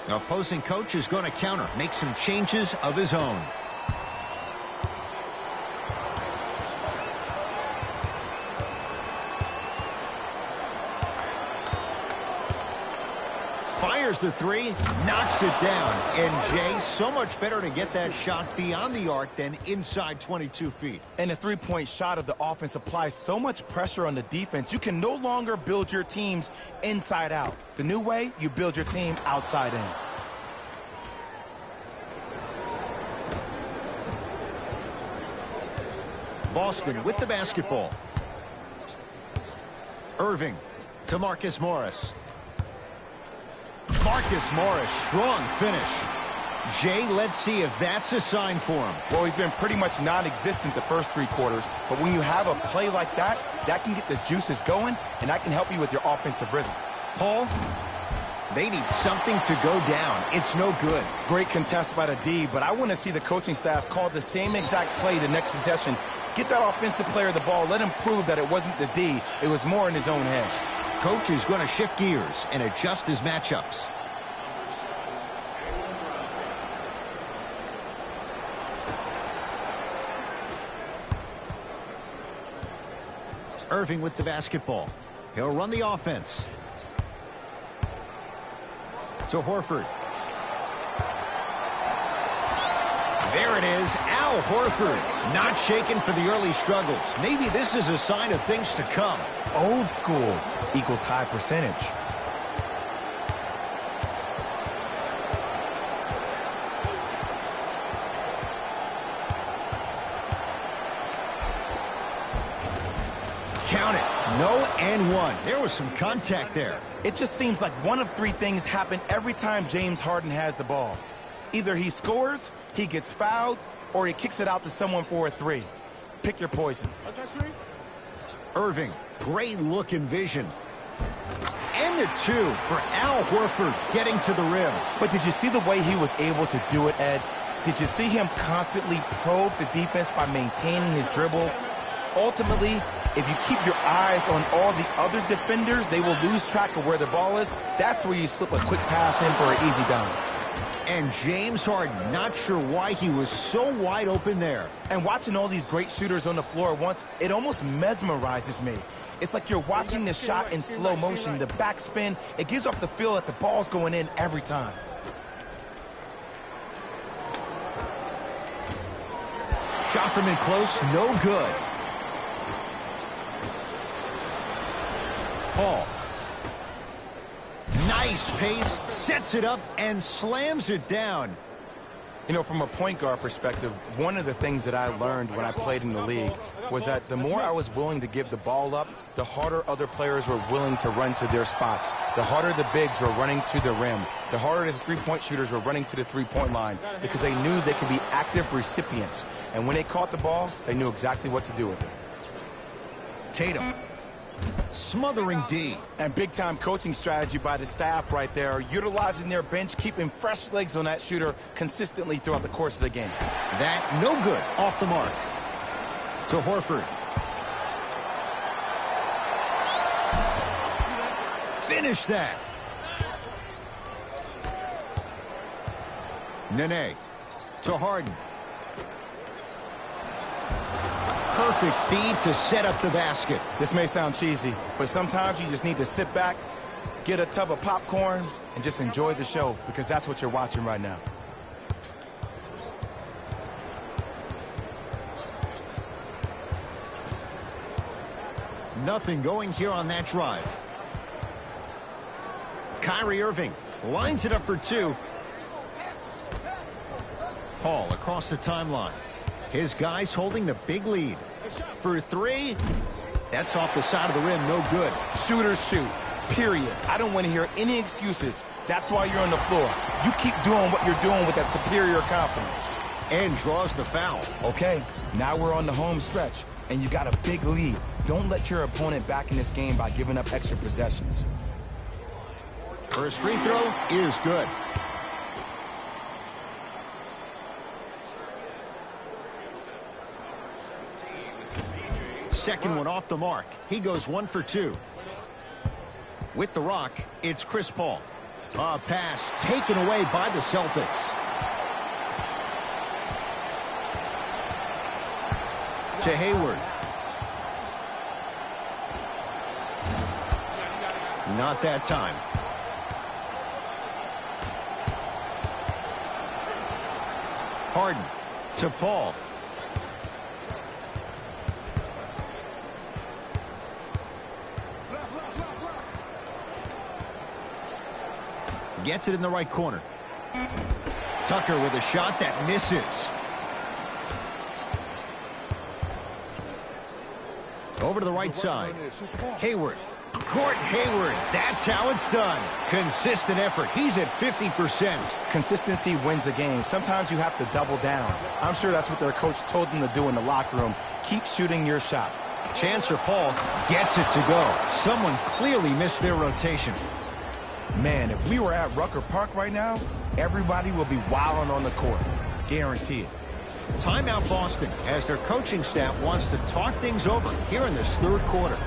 The opposing coach is going to counter, make some changes of his own. Fires the three, knocks it down. And Jay, so much better to get that shot beyond the arc than inside 22 feet. And the three-point shot of the offense applies so much pressure on the defense, you can no longer build your teams inside out. The new way, you build your team outside in. Boston with the basketball. Irving to Marcus Morris. Marcus Morris, strong finish. Jay, let's see if that's a sign for him. Well, he's been pretty much non-existent the first 3 quarters, but when you have a play like that, that can get the juices going, and that can help you with your offensive rhythm. Paul, they need something to go down. It's no good. Great contest by the D, but I want to see the coaching staff call the same exact play the next possession. Get that offensive player the ball. Let him prove that it wasn't the D. It was more in his own head. Coach is going to shift gears and adjust his matchups. Irving with the basketball. He'll run the offense. To Horford. There it is, Al Horford. Not shaken for the early struggles. Maybe this is a sign of things to come. Old school equals high percentage. Count it. No and one. There was some contact there. It just seems like one of 3 things happen every time James Harden has the ball. Either he scores, he gets fouled, or he kicks it out to someone for a 3. Pick your poison. Irving, great look and vision. And the 2 for Al Horford getting to the rim. But did you see the way he was able to do it, Ed? Did you see him constantly probe the defense by maintaining his dribble? Ultimately, if you keep your eyes on all the other defenders, they will lose track of where the ball is. That's where you slip a quick pass in for an easy dunk. And James Harden, not sure why he was so wide open there. And watching all these great shooters on the floor at once, it almost mesmerizes me. It's like you're watching the shot in slow motion, the backspin. It gives off the feel that the ball's going in every time. Shot from in close, no good. Paul. Nice pace, sets it up, and slams it down. You know, from a point guard perspective, one of the things that I learned when I played in the league was that the more I was willing to give the ball up, the harder other players were willing to run to their spots. The harder the bigs were running to the rim. The harder the three-point shooters were running to the three-point line because they knew they could be active recipients. And when they caught the ball, they knew exactly what to do with it. Tatum. Smothering D. And big-time coaching strategy by the staff right there, utilizing their bench, keeping fresh legs on that shooter consistently throughout the course of the game. That no good, off the mark. To Horford. Finish that. Nene to Harden. Perfect feed to set up the basket. This may sound cheesy, but sometimes you just need to sit back, get a tub of popcorn, and just enjoy the show, because that's what you're watching right now. Nothing going here on that drive. Kyrie Irving lines it up for two. Paul across the timeline. His guys holding the big lead. For three, that's off the side of the rim, no good. Shooters shoot, period. I don't want to hear any excuses. That's why you're on the floor. You keep doing what you're doing with that superior confidence. And draws the foul. Okay, now we're on the home stretch, and you got a big lead. Don't let your opponent back in this game by giving up extra possessions. First free throw is good. Second one off the mark. He goes 1 for 2. With the rock, it's Chris Paul. A pass taken away by the Celtics. To Hayward. Not that time. Harden to Paul. Gets it in the right corner. Tucker with a shot that misses. Over to the right side. Hayward Gordon Hayward, that's how it's done. Consistent effort. He's at 50%. Consistency wins a game. Sometimes you have to double down. I'm sure that's what their coach told them to do in the locker room. Keep shooting your shot. Chance for Paul gets it to go. Someone clearly missed their rotation. Man, if we were at Rucker Park right now, everybody will be wilding on the court. Guarantee it. Timeout Boston as their coaching staff wants to talk things over here in this third quarter.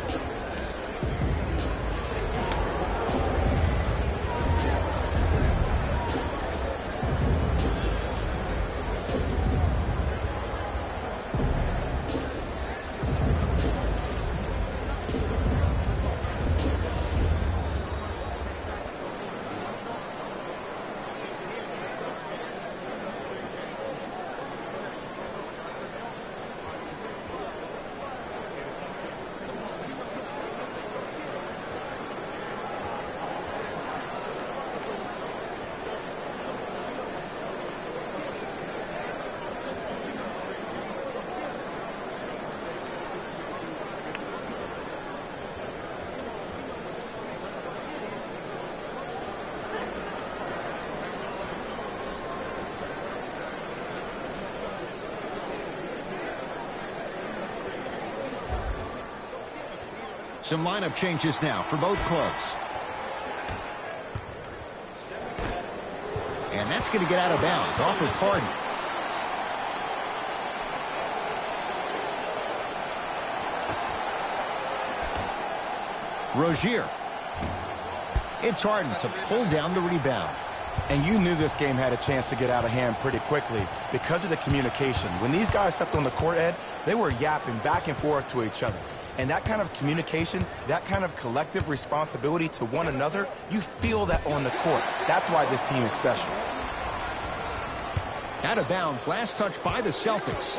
Some lineup changes now for both clubs. And that's going to get out of bounds off of Harden. Rozier. It's Harden to pull down the rebound. And you knew this game had a chance to get out of hand pretty quickly because of the communication. When these guys stepped on the court, Ed, they were yapping back and forth to each other. And that kind of communication, that kind of collective responsibility to one another, you feel that on the court. That's why this team is special. Out of bounds, last touch by the Celtics.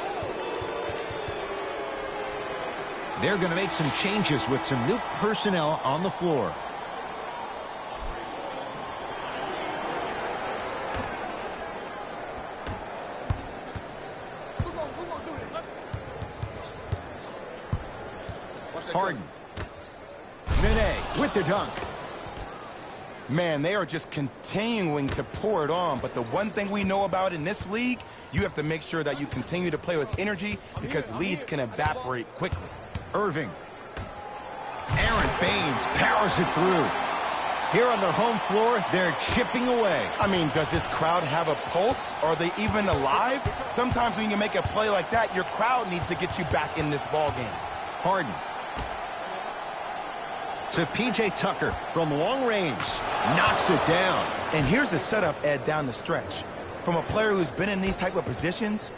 They're going to make some changes with some new personnel on the floor. Harden. Nene with the dunk. Man, they are just continuing to pour it on. But the one thing we know about in this league, you have to make sure that you continue to play with energy because leads can evaporate quickly. Irving. Aaron Baines powers it through. Here on their home floor, they're chipping away. I mean, does this crowd have a pulse? Are they even alive? Sometimes when you make a play like that, your crowd needs to get you back in this ball game. Harden. To P.J. Tucker from long range. Knocks it down. And here's the setup, Ed, down the stretch. From a player who's been in these type of positions,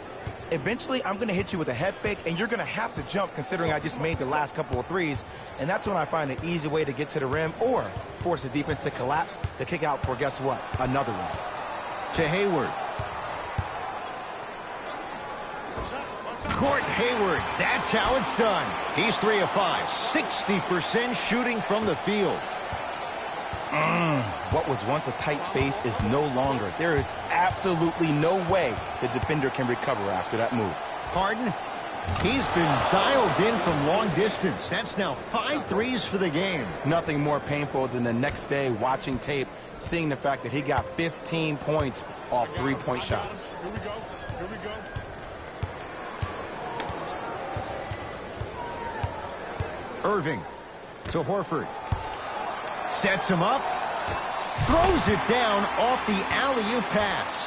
eventually I'm going to hit you with a head fake, and you're going to have to jump considering I just made the last couple of threes. And that's when I find an easy way to get to the rim or force the defense to collapse to kick out for, guess what, another one. To Hayward. Gordon Hayward, that's how it's done. He's 3 of 5, 60% shooting from the field. What was once a tight space is no longer. There is absolutely no way the defender can recover after that move. Harden, he's been dialed in from long distance. That's now 5 threes for the game. Nothing more painful than the next day watching tape, seeing the fact that he got 15 points off three-point shots. Here we go. Here we go. Irving to Horford. Sets him up. Throws it down off the alley-oop pass.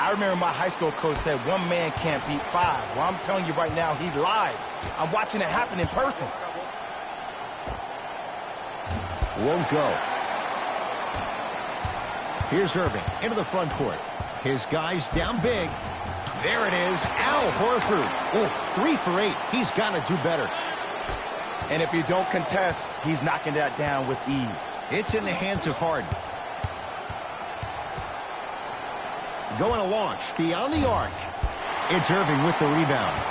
I remember my high school coach said one man can't beat 5. Well, I'm telling you right now, he lied. I'm watching it happen in person. Won't go. Here's Irving into the front court. His guys down big. There it is, Al Horford. Oh, 3 for 8. He's got to do better. And if you don't contest, he's knocking that down with ease. It's in the hands of Harden. Going to launch beyond the arc. It's Irving with the rebound.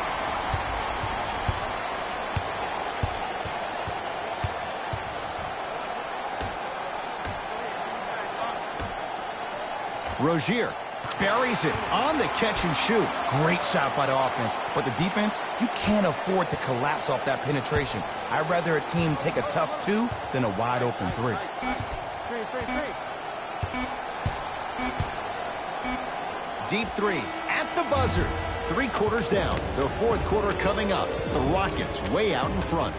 Rozier Buries it on the catch and shoot. Great shot by the offense, but the defense, you can't afford to collapse off that penetration. I'd rather a team take a tough 2 than a wide open 3. Deep 3 at the buzzer. 3 quarters down. The 4th quarter coming up. The Rockets way out in front.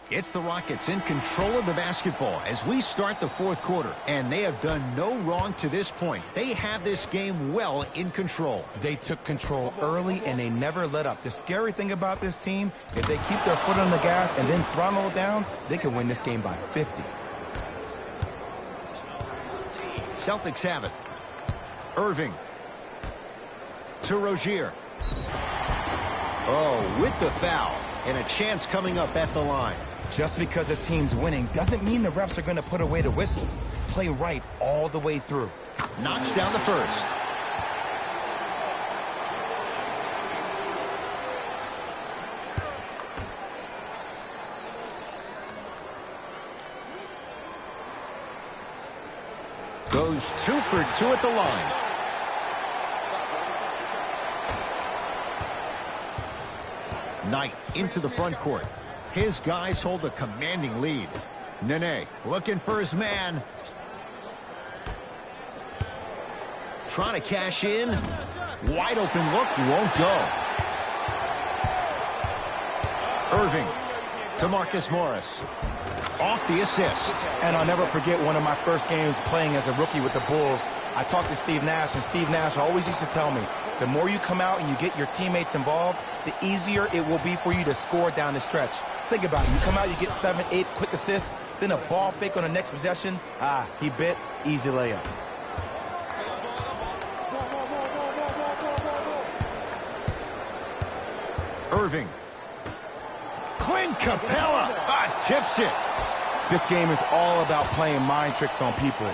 It's the Rockets in control of the basketball as we start the 4th quarter. And they have done no wrong to this point. They have this game well in control. They took control early and they never let up. The scary thing about this team, if they keep their foot on the gas and then throttle it down, they can win this game by 50. Celtics have it. Irving. To Rozier. Oh, with the foul. And a chance coming up at the line. Just because a team's winning doesn't mean the refs are going to put away the whistle. Play right all the way through. Knocks down the first. Goes 2 for 2 at the line. Knight into the front court. His guys hold a commanding lead. Nene looking for his man. Trying to cash in. Wide open look, won't go. Irving to Marcus Morris. Off the assist. And I'll never forget one of my first games playing as a rookie with the Bulls. I talked to Steve Nash, and Steve Nash always used to tell me, the more you come out and you get your teammates involved, the easier it will be for you to score down the stretch. Think about it. You come out, you get 7, 8 quick assists, then a ball fake on the next possession. He bit, easy layup. Irving. Clint Capella tips it. This game is all about playing mind tricks on people.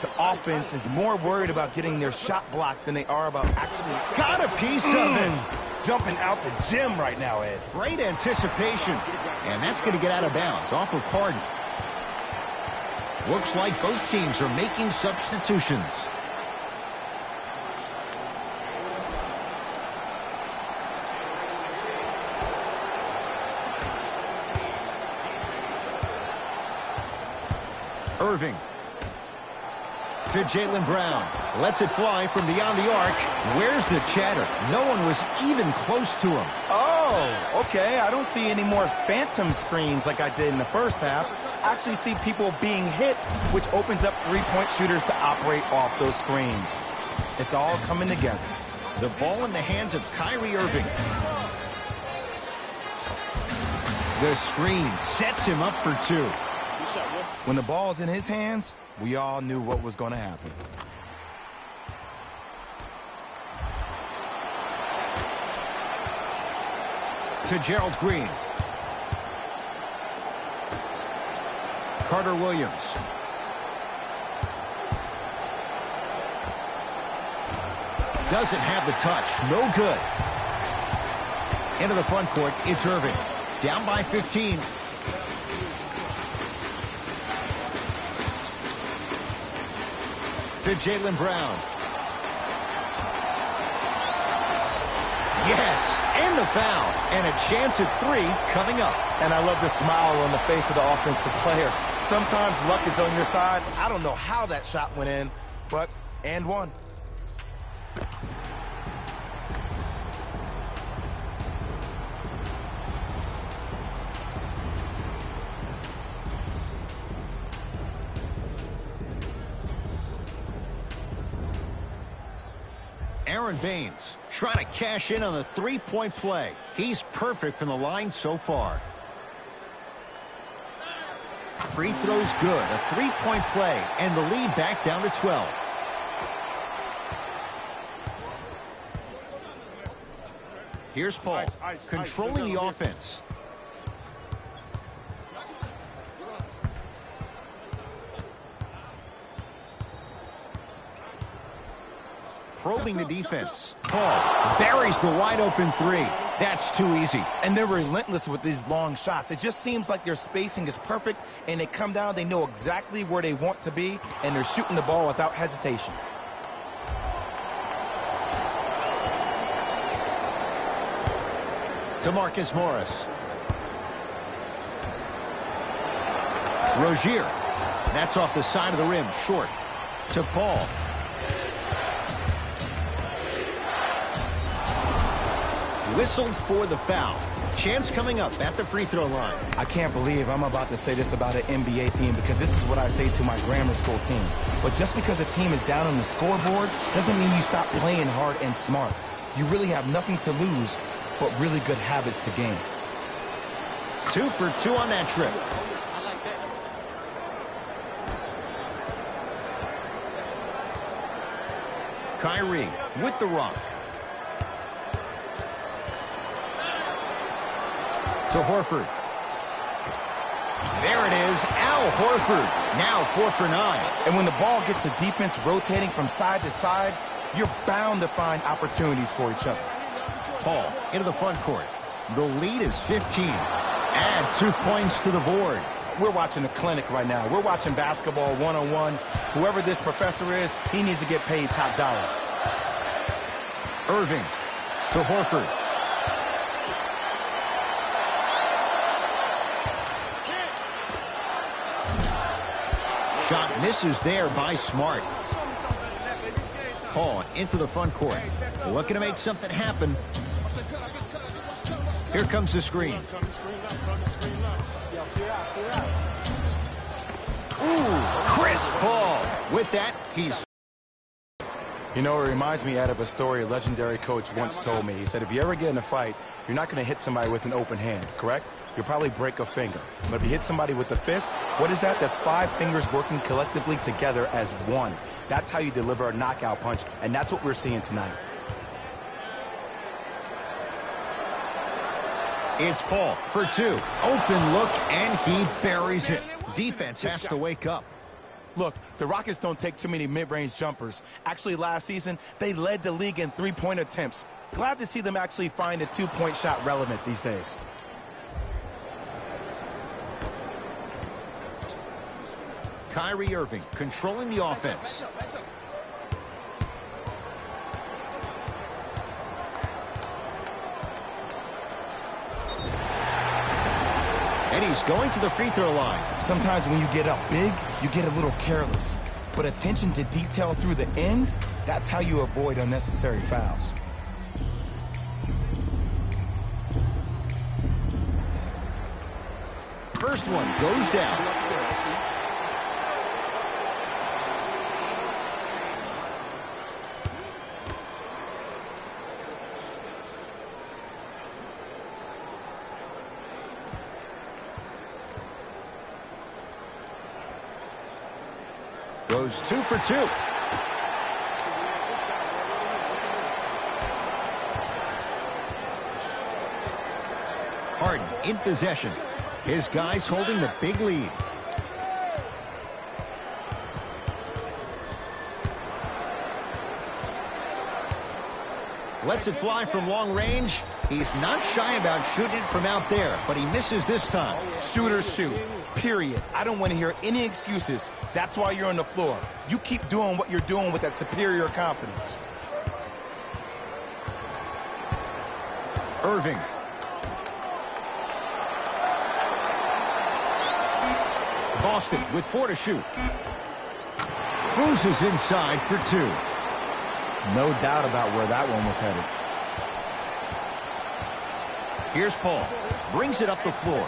The offense is more worried about getting their shot blocked than they are about actually... Got a piece of it. Jumping out the gym right now, Ed. Great anticipation. And that's going to get out of bounds off of Harden. Looks like both teams are making substitutions. Irving to Jaylen Brown. Lets it fly from beyond the arc. Where's the chatter? No one was even close to him. Oh, okay. I don't see any more phantom screens like I did in the first half. I actually see people being hit, which opens up three-point shooters to operate off those screens. It's all coming together. The ball in the hands of Kyrie Irving. The screen sets him up for 2. When the ball's in his hands, we all knew what was going to happen. To Gerald Green. Carter Williams. Doesn't have the touch. No good. Into the front court, it's Irving. Down by 15. To Jaylen Brown. Yes, and the foul. And a chance at 3 coming up. And I love the smile on the face of the offensive player. Sometimes luck is on your side. I don't know how that shot went in, but and one. Aaron Baines trying to cash in on the three-point play. He's perfect from the line so far. free throw's good. A three-point play, and the lead back down to 12. Here's Paul, controlling the offense. Probing the defense. Paul buries the wide-open three. That's too easy. And they're relentless with these long shots. It just seems like their spacing is perfect, and they come down, they know exactly where they want to be, and they're shooting the ball without hesitation. To Marcus Morris. Rozier. That's off the side of the rim, short. To Paul. Whistled for the foul. Chance coming up at the free throw line. I can't believe I'm about to say this about an NBA team, because this is what I say to my grammar school team. But just because a team is down on the scoreboard doesn't mean you stop playing hard and smart. You really have nothing to lose, but really good habits to gain. 2 for 2 on that trip. Kyrie with the rock. To Horford. There it is, Al Horford. Now 4 for 9. And when the ball gets the defense rotating from side to side, you're bound to find opportunities for each other. Paul into the front court. The lead is 15. Add 2 points to the board. We're watching a clinic right now. We're watching basketball one-on-one. Whoever this professor is, he needs to get paid top dollar. Irving to Horford. Shot misses there by Smart. Paul into the front court. Looking to make something happen. Here comes the screen. Ooh, Chris Paul. With that, he's... You know, it reminds me out of a story a legendary coach once told me. He said, if you ever get in a fight, you're not going to hit somebody with an open hand, correct? You'll probably break a finger. But if you hit somebody with a fist, what is that? That's 5 fingers working collectively together as one. That's how you deliver a knockout punch, and that's what we're seeing tonight. It's Paul for 2. Open look, and he buries it. Defense has to wake up. Look, the Rockets don't take too many mid-range jumpers. Actually, last season, they led the league in three-point attempts. Glad to see them actually find a two-point shot relevant these days. Kyrie Irving controlling the offense. And he's going to the free throw line. Sometimes when you get up big, you get a little careless. But attention to detail through the end, that's how you avoid unnecessary fouls. First one goes down. Goes 2 for 2. Harden in possession. His guys holding the big lead. Lets it fly from long range. He's not shy about shooting it from out there, but he misses this time. Shooters shoot. Period. I don't want to hear any excuses. That's why you're on the floor. You keep doing what you're doing with that superior confidence. Irving. Boston with 4 to shoot. Cruises inside for 2. No doubt about where that one was headed. Here's Paul. Brings it up the floor.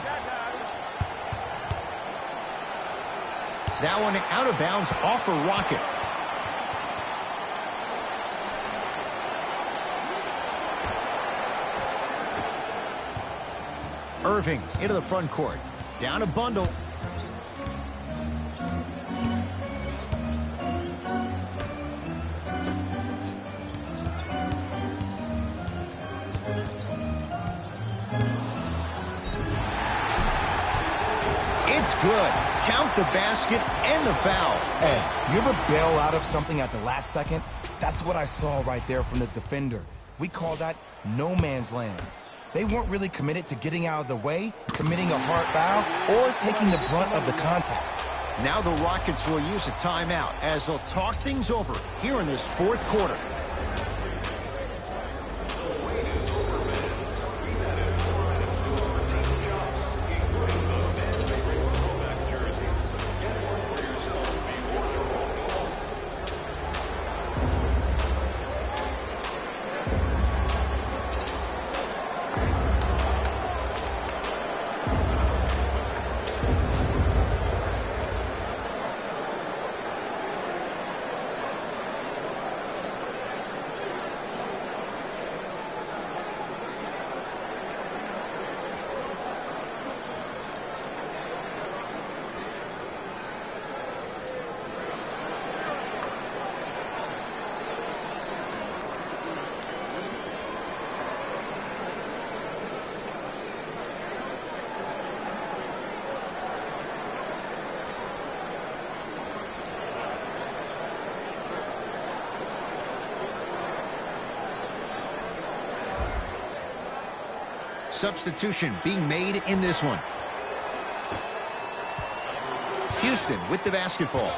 That one out of bounds off a rocket. Irving into the front court. Down a bundle. good. Count the basket and the foul. Hey, you ever bail out of something at the last second? That's what I saw right there from the defender. We call that no man's land. They weren't really committed to getting out of the way, committing a hard foul, or taking the brunt of the contact. Now the Rockets will use a timeout as they'll talk things over here in this fourth quarter. Substitution being made in this one. Houston with the basketball.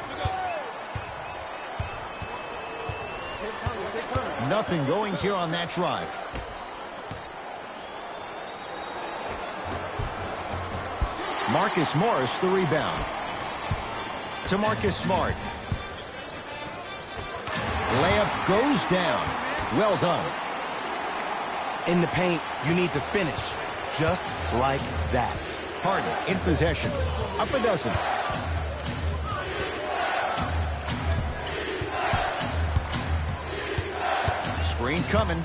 Nothing going here on that drive. Marcus Morris the rebound. To Marcus Smart. Layup goes down. Well done. In the paint, you need to finish just like that. Harden in possession. Up a dozen. Screen coming.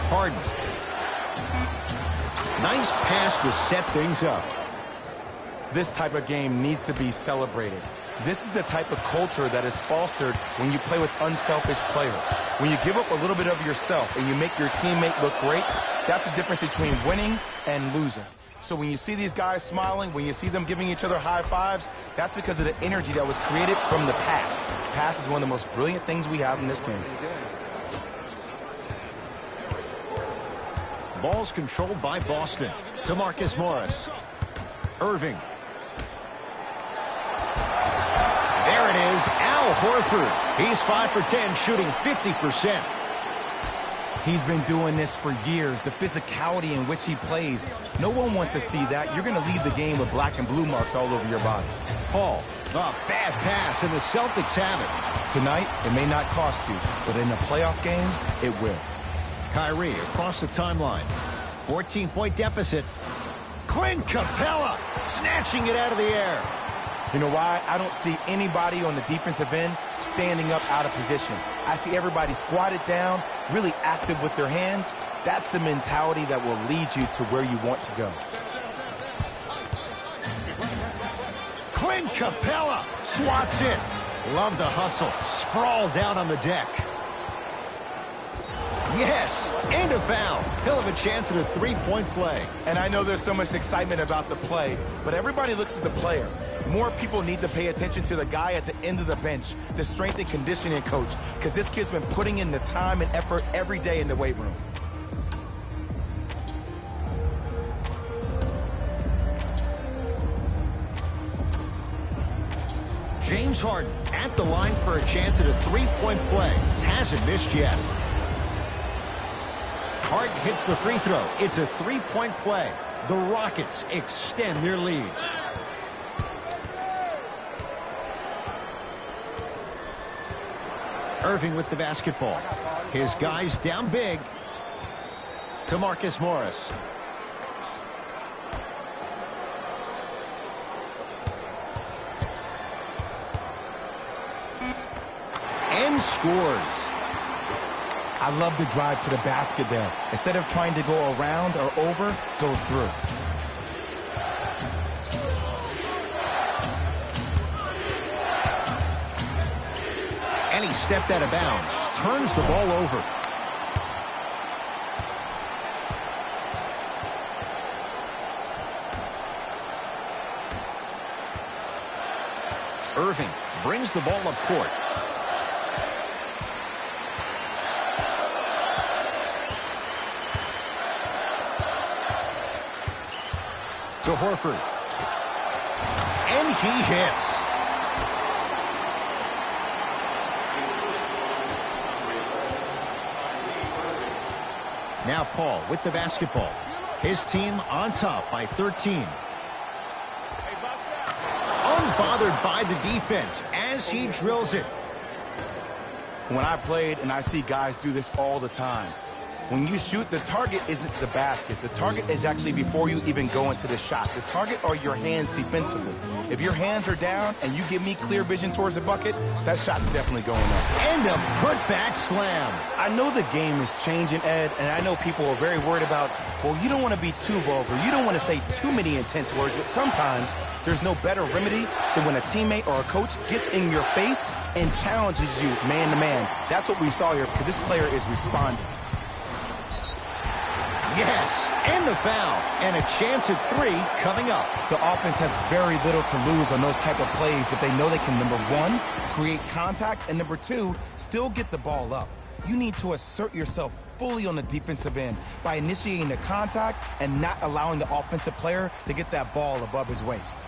Harden. Nice pass to set things up. This type of game needs to be celebrated. This is the type of culture that is fostered when you play with unselfish players. When you give up a little bit of yourself and you make your teammate look great, that's the difference between winning and losing. So when you see these guys smiling, when you see them giving each other high fives, that's because of the energy that was created from the pass. Pass is one of the most brilliant things we have in this game. Ball's controlled by Boston. To Marcus Morris. Irving. There it is, Al Horford. He's 5 for 10, shooting 50%. He's been doing this for years, the physicality in which he plays. No one wants to see that. You're going to leave the game with black and blue marks all over your body. Paul, a bad pass, and the Celtics have it. Tonight, it may not cost you, but in a playoff game, it will. Kyrie across the timeline. 14-point deficit. Clint Capella snatching it out of the air. You know why? I don't see anybody on the defensive end standing up out of position. I see everybody squatted down, really active with their hands. That's the mentality that will lead you to where you want to go. Clint Capella swats it. Love the hustle. Sprawl down on the deck. Yes, and a foul. He'll have a chance at a three-point play. And I know there's so much excitement about the play, but everybody looks at the player. More people need to pay attention to the guy at the end of the bench, the strength and conditioning coach, because this kid's been putting in the time and effort every day in the weight room. James Harden at the line for a chance at a three-point play. Hasn't missed yet. Harden hits the free throw. It's a three-point play. The Rockets extend their lead. Irving with the basketball. His guys down big. To Marcus Morris. And scores. I love the drive to the basket there. Instead of trying to go around or over, go through. And he stepped out of bounds. Turns the ball over. Irving brings the ball up court. To Horford. And he hits. Now Paul with the basketball. His team on top by 13. Unbothered by the defense as he drills it. When I played, and I see guys do this all the time, when you shoot, the target isn't the basket. The target is actually before you even go into the shot. The target are your hands defensively. If your hands are down and you give me clear vision towards the bucket, that shot's definitely going up. And a put-back slam. I know the game is changing, Ed, and I know people are very worried about, well, you don't want to be too vulgar. You don't want to say too many intense words, but sometimes there's no better remedy than when a teammate or a coach gets in your face and challenges you man to man. That's what we saw here because this player is responding. Yes, and the foul, and a chance at 3 coming up. The offense has very little to lose on those type of plays if they know they can, number 1, create contact, and number 2, still get the ball up. You need to assert yourself fully on the defensive end by initiating the contact and not allowing the offensive player to get that ball above his waist.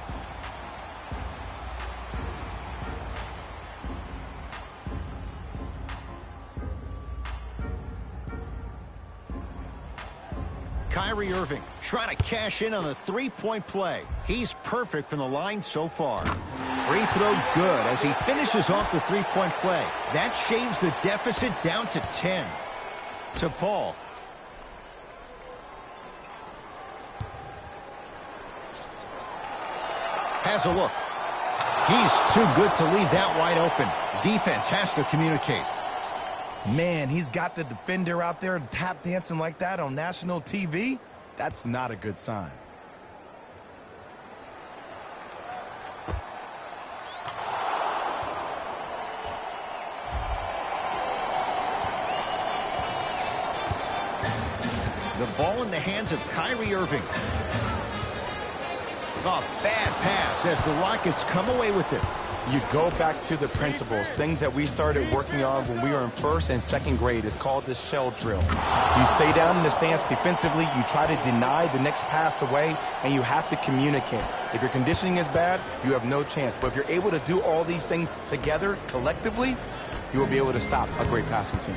Kyrie Irving trying to cash in on a three-point play. He's perfect from the line so far. Free throw good as he finishes off the three-point play. That shaves the deficit down to 10. To Paul. Has a look. He's too good to leave that wide open. Defense has to communicate. Man, he's got the defender out there tap dancing like that on national TV. That's not a good sign. The ball in the hands of Kyrie Irving. A bad pass as the Rockets come away with it. You go back to the principles, things that we started working on when we were in first and second grade. It's called the shell drill. You stay down in the stance defensively, you try to deny the next pass away, and you have to communicate. If your conditioning is bad, you have no chance. But if you're able to do all these things together, collectively, you will be able to stop a great passing team.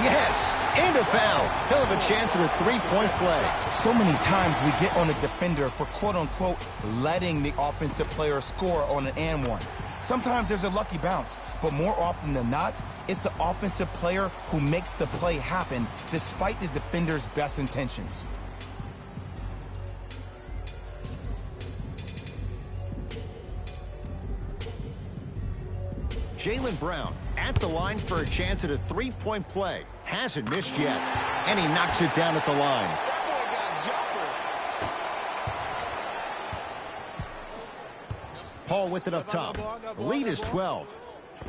Yes, and a foul. He'll have a chance at a three-point play. So many times we get on the defender for quote-unquote letting the offensive player score on an and one. Sometimes there's a lucky bounce, but more often than not, it's the offensive player who makes the play happen despite the defender's best intentions. Jaylen Brown at the line for a chance at a three-point play. Hasn't missed yet. And he knocks it down at the line. Paul with it up top. The lead is 12.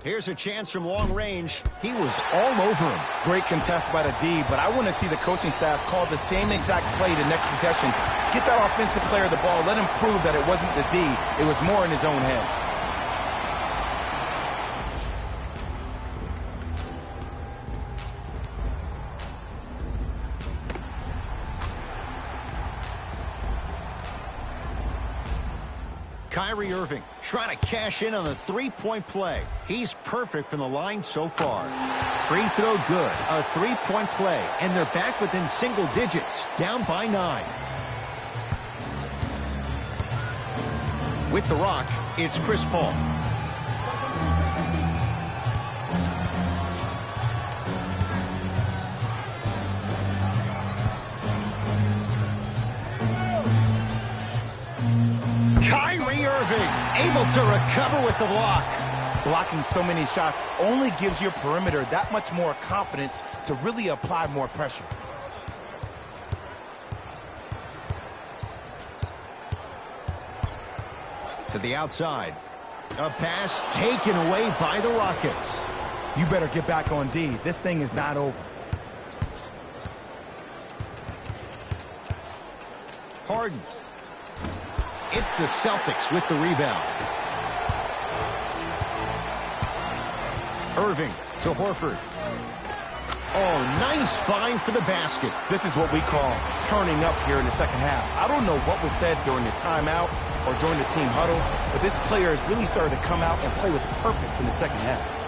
Here's a chance from long range. He was all over him. Great contest by the D, but I want to see the coaching staff call the same exact play the next possession. Get that offensive player the ball. Let him prove that it wasn't the D. It was more in his own head. Kyrie Irving trying to cash in on a three-point play. He's perfect from the line so far. Free throw good. A three-point play. And they're back within single digits. Down by 9. With the rock, it's Chris Paul. Kyrie Irving able to recover with the block. Blocking so many shots only gives your perimeter that much more confidence to really apply more pressure. To the outside. A pass taken away by the Rockets. You better get back on D. This thing is not over. Harden It's the Celtics with the rebound. Irving to Horford. Oh, nice find for the basket. This is what we call turning up here in the second half. I don't know what was said during the timeout or during the team huddle, but this player has really started to come out and play with purpose in the second half.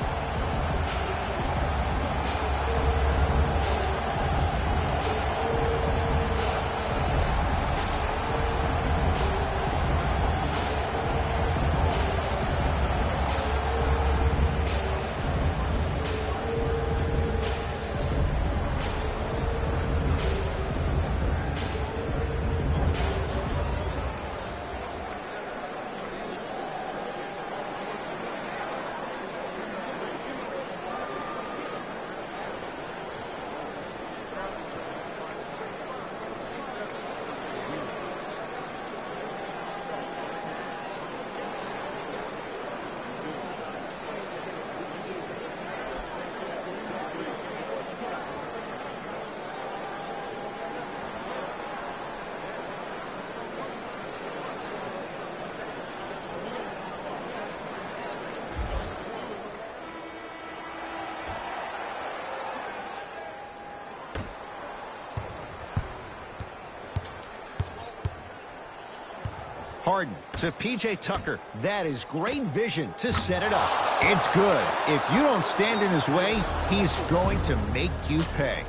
Harden to P.J. Tucker. That is great vision to set it up. It's good. If you don't stand in his way, he's going to make you pay.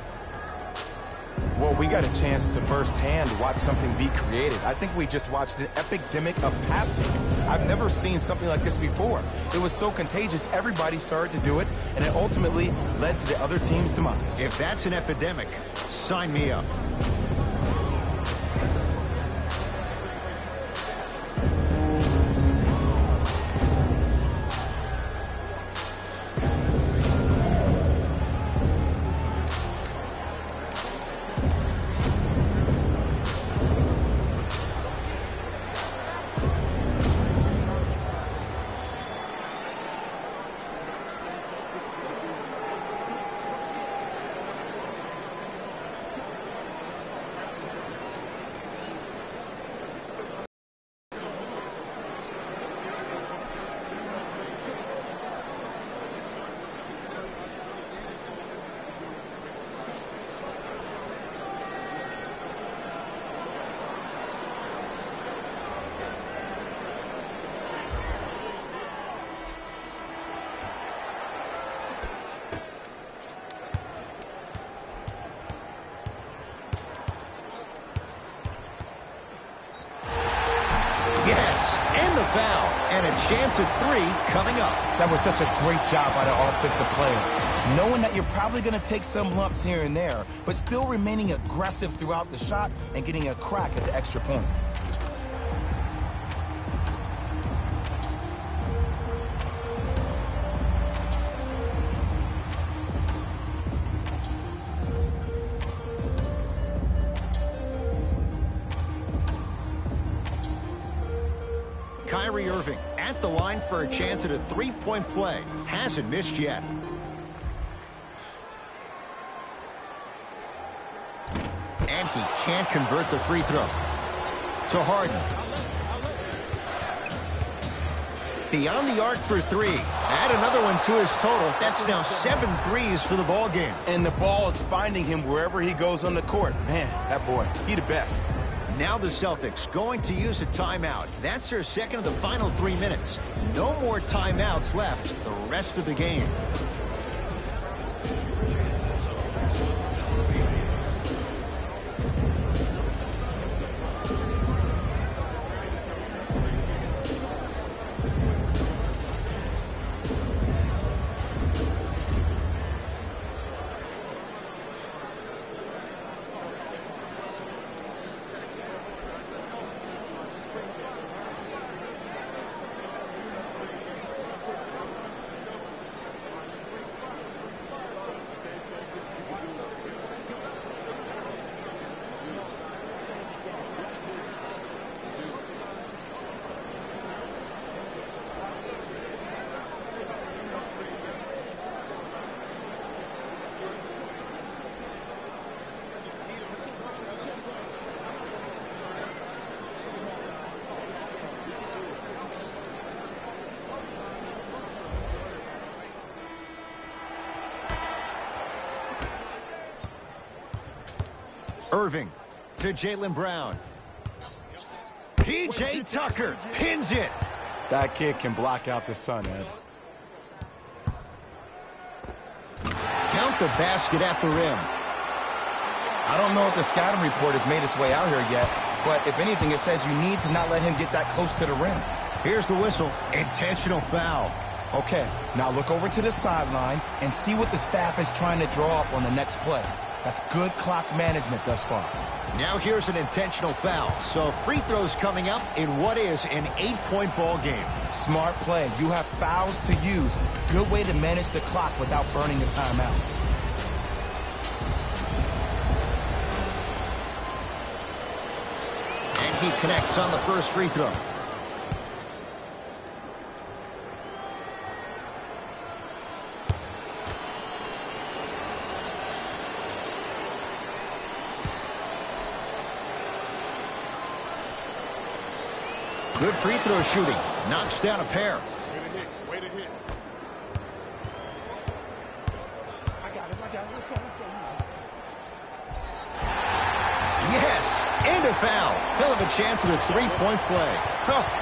Well, we got a chance to firsthand watch something be created. I think we just watched an epidemic of passing. I've never seen something like this before. It was so contagious, everybody started to do it, and it ultimately led to the other team's demise. If that's an epidemic, sign me up. Yes, and the foul. And a chance at three coming up. That was such a great job by the offensive player. Knowing that you're probably going to take some lumps here and there, but still remaining aggressive throughout the shot and getting a crack at the extra point. Kyrie Irving at the line for a chance at a three-point play. Hasn't missed yet. And he can't convert the free throw. To Harden. Beyond the arc for three. Add another one to his total. That's now 7 threes for the ball game. And the ball is finding him wherever he goes on the court. Man, that boy, he the best. Now the Celtics going to use a timeout. That's their second of the final 3 minutes. No more timeouts left the rest of the game. Irving to Jaylen Brown. P.J. Tucker pins it. That kid can block out the sun, Ed. Count the basket at the rim. I don't know if the scouting report has made its way out here yet, but if anything, it says you need to not let him get that close to the rim. Here's the whistle. Intentional foul. Okay, now look over to the sideline and see what the staff is trying to draw up on the next play. That's good clock management thus far. Now here's an intentional foul. So free throws coming up in what is an 8-point ball game. Smart play. You have fouls to use. Good way to manage the clock without burning a timeout. And he connects on the first free throw. Good free throw shooting. Knocks down a pair. Way to hit. Way to hit. I got it. Let's go. Yes, and a foul. He'll have a chance at a three-point play.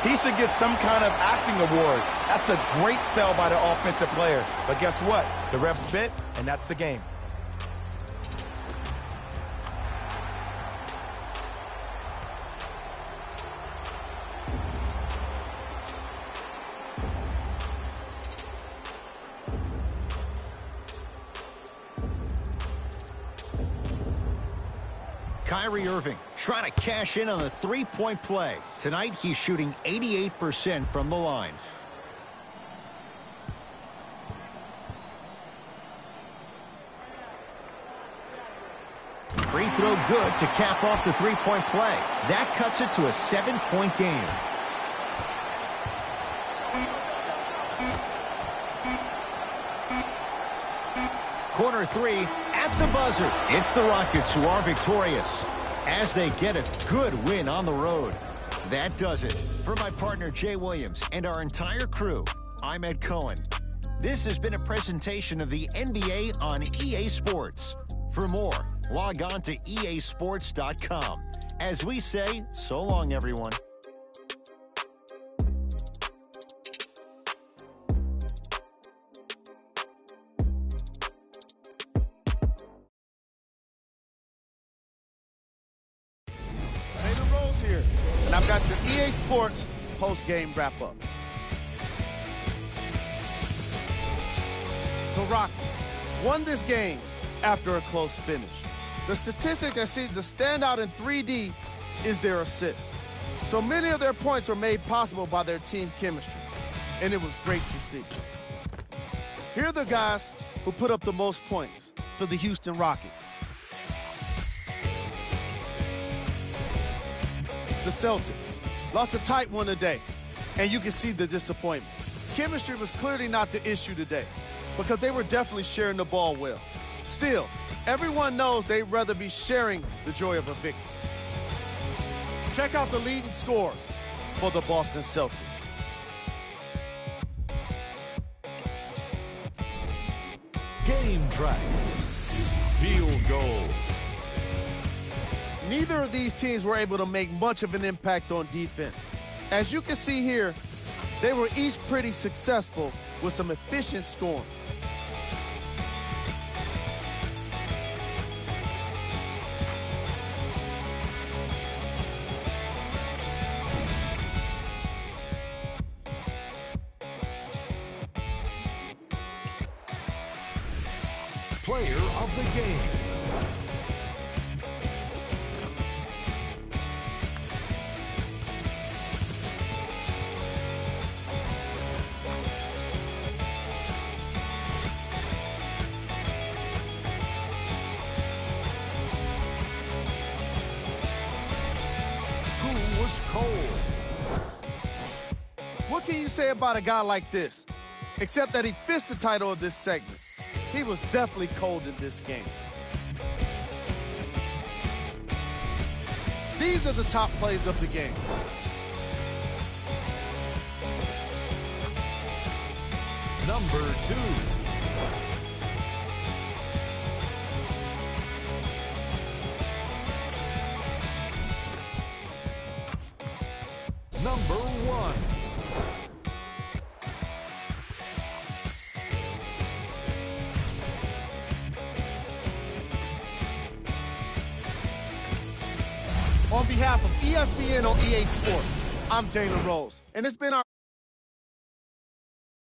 He should get some kind of acting award. That's a great sell by the offensive player. But guess what? The ref spit, and that's the game. Kyrie Irving trying to cash in on the three-point play. Tonight, he's shooting 88% from the line. Free throw good to cap off the three-point play. That cuts it to a 7-point game. Corner three at the buzzer. It's the Rockets who are victorious as they get a good win on the road. That does it. For my partner Jay Williams and our entire crew, I'm Ed Cohen. This has been a presentation of the NBA on EA Sports. For more, log on to easports.com. As we say, so long, everyone. Here, and I've got your EA Sports post-game wrap-up. The Rockets won this game after a close finish. The statistic that seemed to stand out in 3D is their assists. So many of their points were made possible by their team chemistry, and it was great to see. Here are the guys who put up the most points for the Houston Rockets. The Celtics lost a tight one today, and you can see the disappointment. Chemistry was clearly not the issue today because they were definitely sharing the ball well. Still, everyone knows they'd rather be sharing the joy of a victory. Check out the leading scores for the Boston Celtics. Game track. Field goals. Neither of these teams were able to make much of an impact on defense. As you can see here, they were each pretty successful with some efficient scoring. Player of the game. What can you say about a guy like this? Except that he fits the title of this segment. He was definitely cold in this game. These are the top plays of the game. Number 2. On behalf of ESPN on EA Sports, I'm Jalen Rose, and it's been our